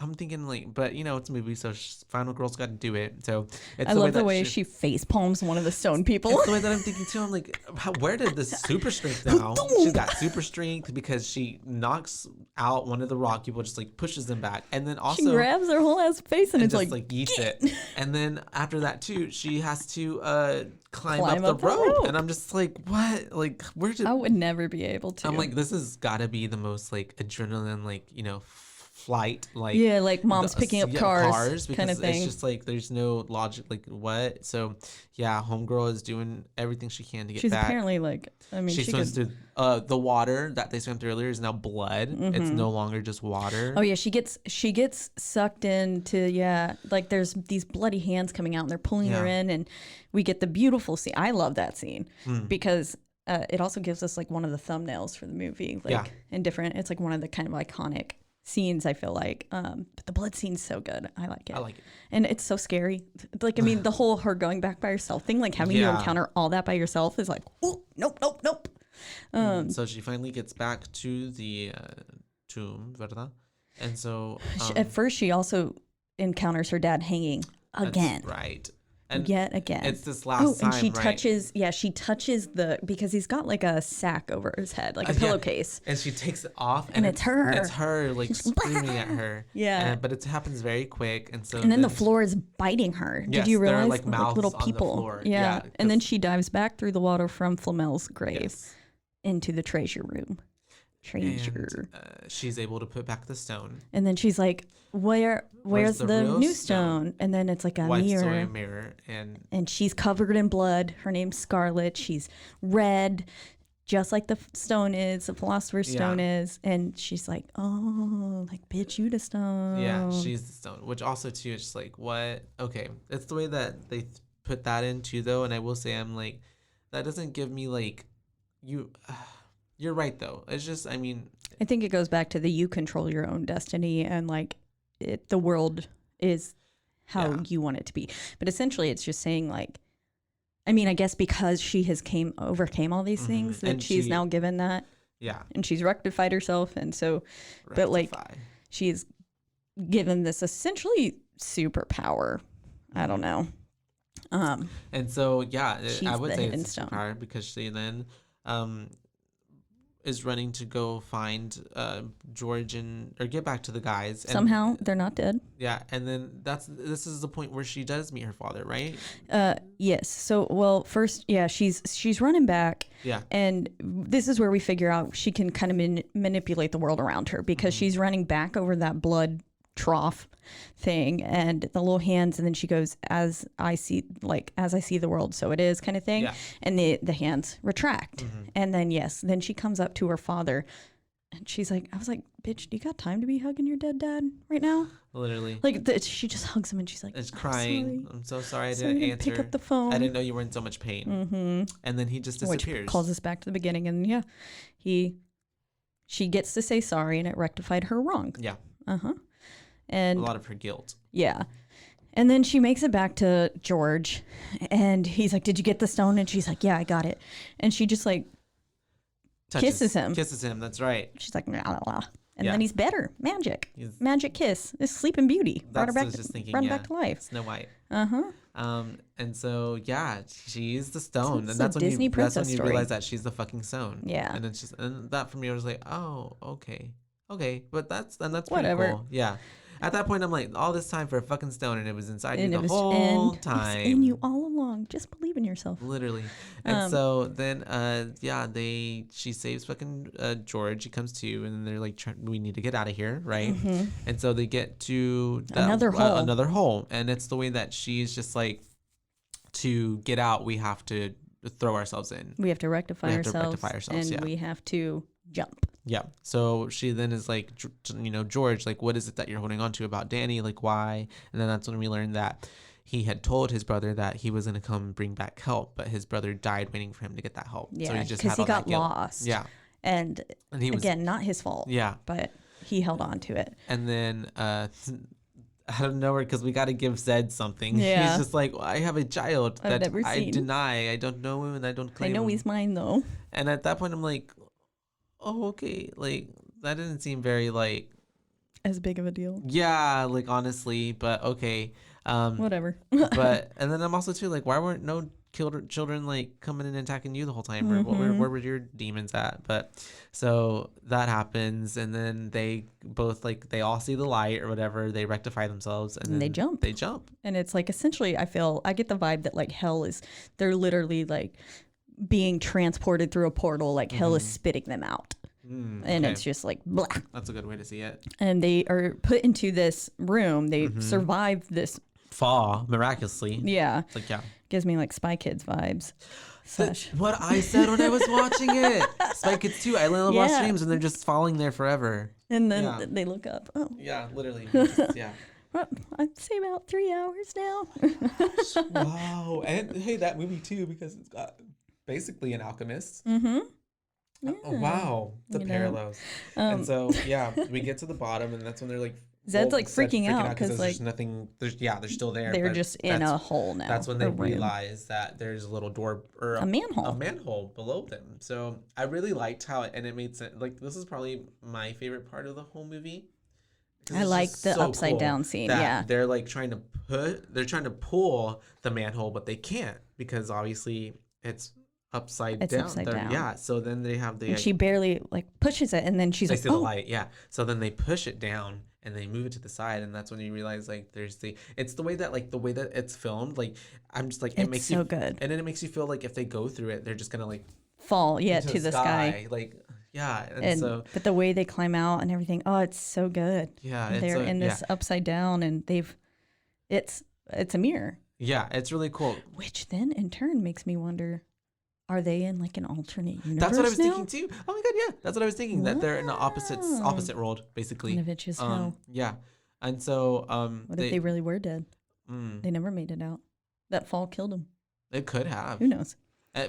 I'm thinking like, but it's a movie, so final girl's got to do it. So it's I love the way she face palms one of the stone people. It's the way that I'm thinking too. I'm like, where did this super strength now? She's got super strength because she knocks out one of the rock people, just like pushes them back, and then also she grabs her whole ass face and it's just like yeets it. And then after that too, she has to climb up the rope, and I'm just like, what? Like, where did I would never be able to. I'm like, this has got to be the most like adrenaline, like flight, like like mom's picking up cars because kind of thing. It's just like there's no logic, like what? So yeah, homegirl is doing everything she can to get she's back. Apparently like, I mean, she swims through the water that they swam through earlier is now blood. It's no longer just water. Oh yeah, she gets sucked into like there's these bloody hands coming out and they're pulling her in, and we get the beautiful scene. I love that scene because it also gives us like one of the thumbnails for the movie, like in different. It's like one of the kind of iconic scenes, I feel like, but the blood scene's so good. I like it, and it's so scary. Like, I mean, the whole her going back by herself thing, like having to encounter all that by yourself is like, oh, nope. So she finally gets back to the tomb, ¿verdad? And so at first she also encounters her dad hanging again. That's right. And yet again. It's this last time, and she right? she touches because he's got like a sack over his head, like a pillowcase. And she takes it off. And it's her. It's her, like, screaming at her. Yeah. But it happens very quick. And so. And then the floor is biting her. Yes, did you realize? there are, like, mouths little on people. the floor. Yeah. And then she dives back through the water from Flamel's grave into the treasure room. And, she's able to put back the stone. And then she's like, where's the new stone? And then it's like a mirror. And she's covered in blood. Her name's Scarlet. She's red, just like the stone is, the Philosopher's Stone is. And she's like, oh, like, bitch, you the stone. Yeah, she's the stone. Which also, too, it's just like, what? Okay. It's the way that they put that in, too, though. And I will say, I'm like, that doesn't give me, like, you're right, though. It's just, I mean, I think it goes back to you control your own destiny, and like the world is how you want it to be. But essentially, it's just saying, like, I mean, I guess because she has overcame all these things, that she's now given that. Yeah. And she's rectified herself, and so, but like, she's given this essentially superpower. I don't know. And so, yeah, I would say it's stone. superpower because she then is running to go find George or get back to the guys. And, somehow they're not dead. Yeah, and then this is the point where she does meet her father, right? Yes. So, well, first, she's running back. Yeah. And this is where we figure out she can kind of manipulate the world around her because she's running back over that blood trough thing and the little hands, and then she goes, as I see the world, so it is, kind of thing. And the hands retract, and then she comes up to her father, and she's like, I was like, bitch, do you got time to be hugging your dead dad right now? Literally, like she just hugs him, and she's like, it's crying. I'm so sorry I didn't answer. Pick up the phone. I didn't know you were in so much pain. And then he just disappears. Which calls us back to the beginning, and she gets to say sorry, and it rectified her wrong. Yeah. And a lot of her guilt. Yeah. And then she makes it back to George, and he's like, did you get the stone? And she's like, yeah, I got it. And she just like kisses him. That's right. She's like, la, la, la. And then he's better. Magic kiss. This Sleeping Beauty. Brought her back to life. Snow White. And so she's the stone, and that's when you realize that she's the fucking stone. Yeah. And it's just, and that for me, I was like, oh, okay, but that's whatever. Pretty cool. Yeah. At that point, I'm like, all this time for a fucking stone, and it was inside you the whole time. It was in you all along. Just believe in yourself. Literally. And so then, she saves fucking George. He comes to, and then they're like, we need to get out of here, right? And so they get to another hole, and it's the way that she's just like, to get out, we have to throw ourselves in. We have to rectify ourselves, and we have to jump. Yeah. So she then is like, George, like, what is it that you're holding on to about Danny? Like, why? And then that's when we learned that he had told his brother that he was going to come bring back help, but his brother died waiting for him to get that help. Yeah, so he just because he got lost. Yeah. And he was, again, not his fault. Yeah. But he held on to it. And then out of nowhere, because we got to give Zed something. Yeah. He's just like, well, I have a child that I deny. I don't know him and I don't claim him. I know he's mine, though. And at that point, I'm like, oh, okay. Like, that didn't seem very, like... as big of a deal. Yeah, like honestly, but okay. Whatever. But and then I'm also too like, why weren't no children like coming in and attacking you the whole time, or where were your demons at? But so that happens, and then they both like they all see the light or whatever. They rectify themselves, and then they jump. They jump, and it's like essentially, I get the vibe that like hell is they're literally like being transported through a portal, like hell is spitting them out. And it's just like blah. That's a good way to see it. And they are put into this room. They survive this fall miraculously. Yeah. It's like, yeah. Gives me like Spy Kids vibes. What I said when I was watching it. Spy Kids 2. I love watch streams and they're just falling there forever. And then they look up. Oh. Yeah, literally. Yeah. Well, I'd say about 3 hours now. Wow. And hey, that movie too, because it's got basically an alchemist. Yeah. Oh, wow. The parallels. And so, yeah, we get to the bottom and that's when they're like, Zed's like freaking out because like there's nothing. They're still there. They're just in a hole now. That's when they realize that there's a little door or a manhole below them. So I really liked how and it made sense. Like this is probably my favorite part of the whole movie. I like the upside down scene. Yeah, they're like trying to pull the manhole, but they can't because obviously it's upside down. Yeah. So then they have the. And she barely like pushes it, and then she's like, "Oh, the light." Yeah. So then they push it down. And they move it to the side, and that's when you realize like it's the way that it's filmed. Like I'm just like it makes so good, and then it makes you feel like if they go through it, they're just gonna like fall to the sky. Like yeah, but the way they climb out and everything, oh, it's so good. Yeah, they're in this upside down, and it's a mirror. Yeah, it's really cool. Which then in turn makes me wonder. Are they in like an alternate universe? That's what I was thinking too. Oh my god, yeah, that's what I was thinking. Wow. That they're in the opposite world, basically. Kind of itches hell. Yeah, and so what if they really were dead? They never made it out. That fall killed them. It could have. Who knows?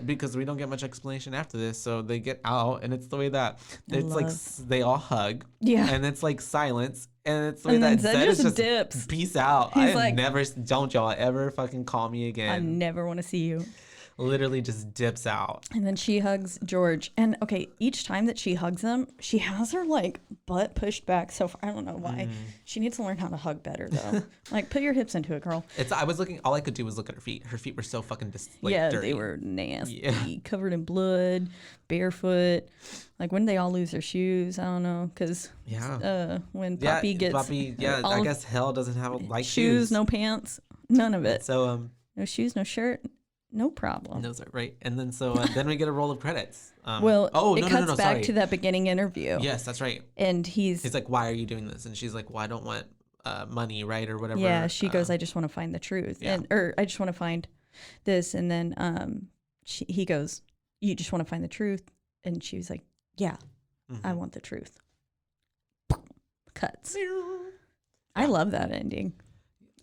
Because we don't get much explanation after this, so they get out, and it's the way that like they all hug. Yeah, and it's like silence, and it's the way that Zed is just dips. Peace out. Don't y'all ever fucking call me again. I never want to see you. Literally just dips out. And then she hugs George. And okay, each time that she hugs him, she has her like butt pushed back so far. I don't know why. She needs to learn how to hug better though. Like put your hips into it, girl. All I could do was look at her feet. Her feet were so fucking dirty. They were nasty, covered in blood, barefoot. Like when they all lose their shoes, I don't know, because when Poppy gets I guess hell doesn't have like shoes, no pants, none of it. So no shoes, no shirt. No problem. No, right. And then then we get a roll of credits. It cuts back to that beginning interview. Yes, that's right. And he's like, "Why are you doing this?" And she's like, "Well, I don't want money, right, or whatever." Yeah, she goes, "I just want to find the truth," or "I just want to find this." And then he goes, "You just want to find the truth?" And she was like, "Yeah, I want the truth." Cuts. I love that ending.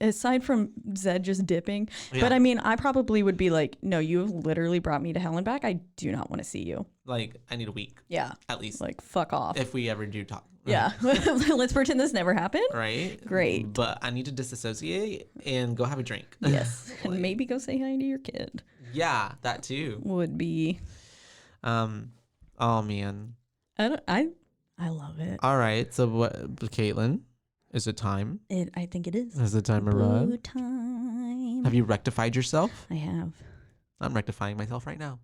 Aside from Zed just dipping. Yeah. But I mean, I probably would be like, no, you have literally brought me to hell and back. I do not want to see you. Like, I need a week. Yeah. At least. Like, fuck off. If we ever do talk. Yeah. Let's pretend this never happened. Right. Great. But I need to disassociate and go have a drink. Yes. And maybe go say hi to your kid. Yeah, that too. Would be. Oh, man. I love it. All right. So, what, Caitlin? Is it time? I think it is. Is it time to run? Time. Have you rectified yourself? I have. I'm rectifying myself right now.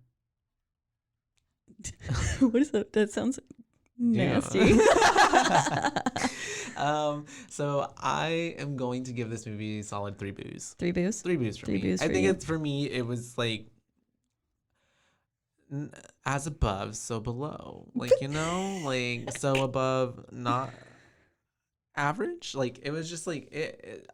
What is that? That sounds nasty. So I am going to give this movie a solid 3 boos. 3 boos? 3 boos for me. I think for me, it was like as above, so below. Like, like so above, not average. Like it was just like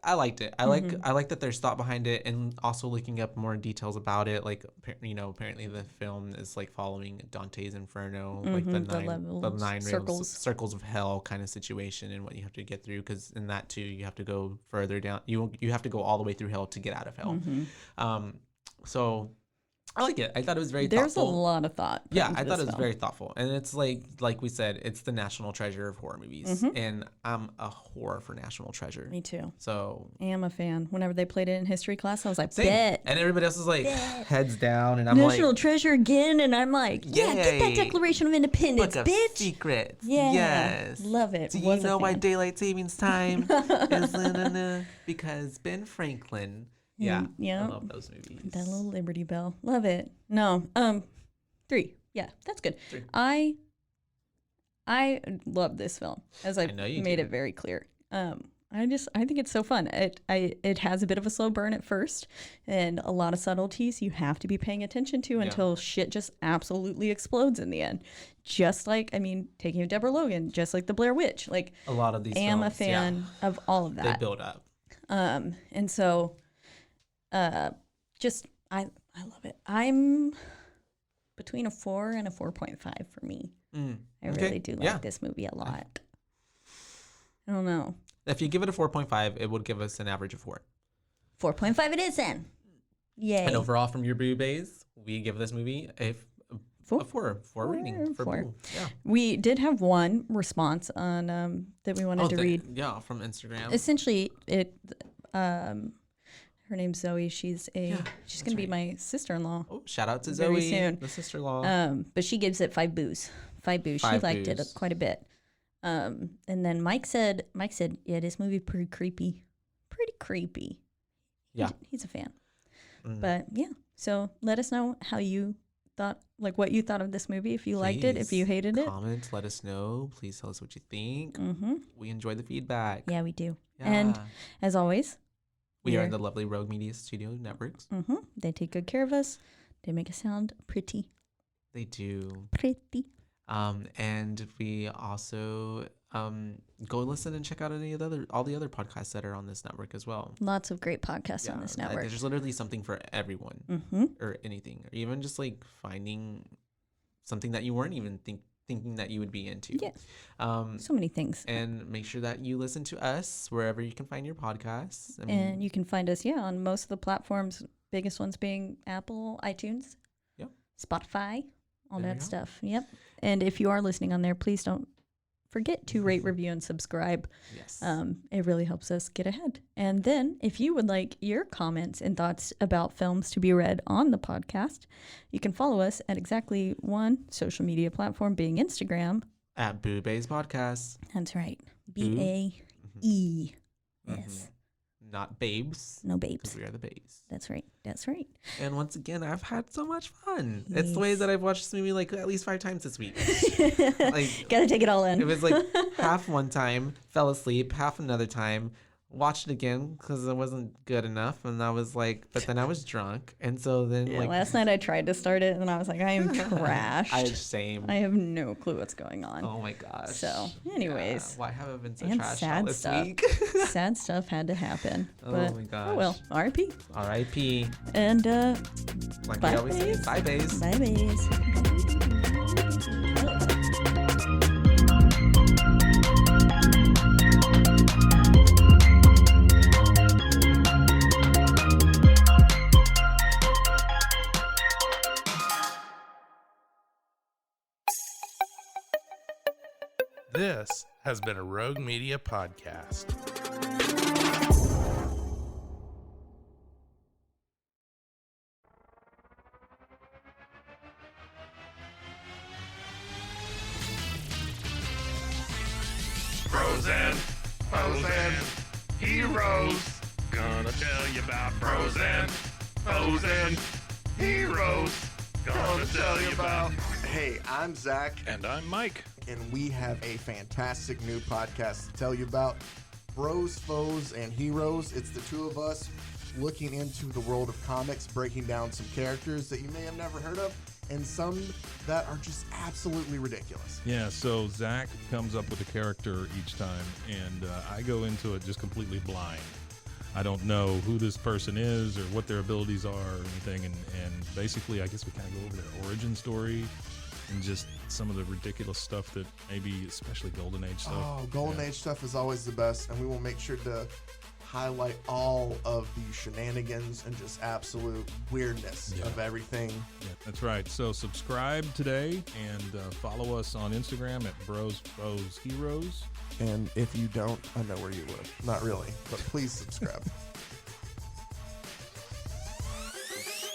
I liked it. I like that there's thought behind it, and also looking up more details about it. Like apparently the film is like following Dante's Inferno, like the nine circles of hell kind of situation, and what you have to get through. Because in that too, you have to go further down. You have to go all the way through hell to get out of hell. So I like it. I thought it was very There's thoughtful. a lot of thought. Yeah, I thought it was very thoughtful. And it's like we said, it's the national treasure of horror movies. And I'm a whore for National Treasure. Me too. So I am a fan. Whenever they played it in history class, I was like, same. bet. And everybody else is like, heads down. And I'm National Treasure again. And I'm like, yeah, get that Declaration of Independence, Book of bitch. Secrets. Yeah. Yes. Love it. Do you know why daylight savings time is because Ben Franklin. Yeah. Yeah. I love those movies. That little Liberty Bell. Love it. No. 3. Yeah, that's good. 3. I love this film, as I made it very clear. I think it's so fun. It has a bit of a slow burn at first, and a lot of subtleties you have to be paying attention to until shit just absolutely explodes in the end. Just like, Taking of Deborah Logan, just like The Blair Witch. Like, a lot of these I am films, a fan of all of that. They build up. And so, I love it. I'm between a 4 and a 4.5 for me. I really do like this movie a lot. I don't know. If you give it a 4.5, it would give us an average of 4. 4.5 it is then. Yay. And overall from your BooBaes, we give this movie a 4 rating for Boo. Yeah. We did have one response on that we wanted to read. Yeah, from Instagram. Essentially, her name's Zoe. She's gonna be my sister-in-law. Oh, shout out to very Zoe, soon. the sister-in-law. But she gives it 5 boos. 5 boos. She liked it quite a bit. And then Mike said, yeah, this movie pretty creepy. Pretty creepy. Yeah. He's a fan. But yeah, so let us know how you thought, like what you thought of this movie. If you liked it, if you hated it. Comment, let us know. Please tell us what you think. We enjoy the feedback. Yeah, we do. Yeah. And as always, we are in the lovely Rogue Media Studio Networks. They take good care of us. They make us sound pretty. They do. Pretty. And we also go listen and check out all the other podcasts that are on this network as well. Lots of great podcasts on this network. There's literally something for everyone, or anything, or even just like finding something that you weren't even thinking that you would be into. Yes. So many things. And make sure that you listen to us wherever you can find your podcasts. And you can find us, on most of the platforms, biggest ones being Apple, iTunes, Spotify, all that stuff. Yep. And if you are listening on there, please don't forget to rate, review, and subscribe. Yes. It really helps us get ahead. And then if you would like your comments and thoughts about films to be read on the podcast, you can follow us at exactly one social media platform, being Instagram. At BooBaes Podcast. That's right. BAE. Yes. Not babes. No babes. We are the babes. That's right. That's right. And once again, I've had so much fun. Yes. It's the way that I've watched this movie like at least 5 times this week. Gotta take it all in. It was like half one time, fell asleep, half another time, watched it again because it wasn't good enough, and I was like, but then I was drunk, and so then last night I tried to start it, and I was like, I am trashed. Same. I have no clue what's going on. Oh my gosh. So, anyways, why have I been so and trashed sad all this stuff. week? Sad stuff had to happen. But, oh my gosh. Oh well, R.I.P. R.I.P. And like bye, we always say, bye, bays. Bye, bays. This has been a Rogue Media podcast. Frozen, heroes. Gonna tell you about frozen heroes. Gonna tell you about. Hey, I'm Zach. And I'm Mike. And we have a fantastic new podcast to tell you about. Bros, Foes, and Heroes. It's the two of us looking into the world of comics, breaking down some characters that you may have never heard of, and some that are just absolutely ridiculous. Yeah, so Zach comes up with a character each time, and I go into it just completely blind. I don't know who this person is or what their abilities are or anything, and basically I guess we kind of go over their origin story and just some of the ridiculous stuff that maybe, especially Golden Age stuff. Oh, Golden Age stuff is always the best, and we will make sure to highlight all of the shenanigans and just absolute weirdness of everything. Yeah, that's right. So subscribe today and follow us on Instagram at Bros Foes Heroes. And if you don't, I know where you live. Not really, but please subscribe.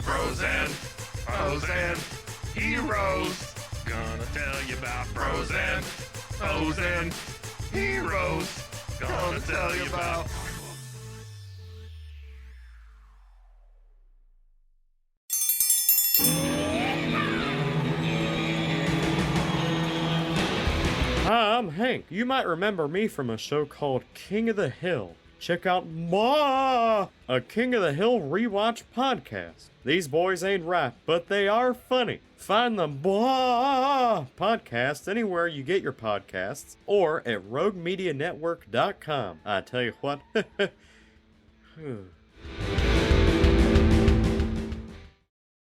Bros and foes and heroes. Gonna tell you about bros and foes and heroes. Gonna tell you about. Hi, I'm Hank. You might remember me from a show called King of the Hill. Check out a King of the Hill rewatch podcast. These boys ain't right, but they are funny. Find the podcast anywhere you get your podcasts or at roguemedianetwork.com. I tell you what.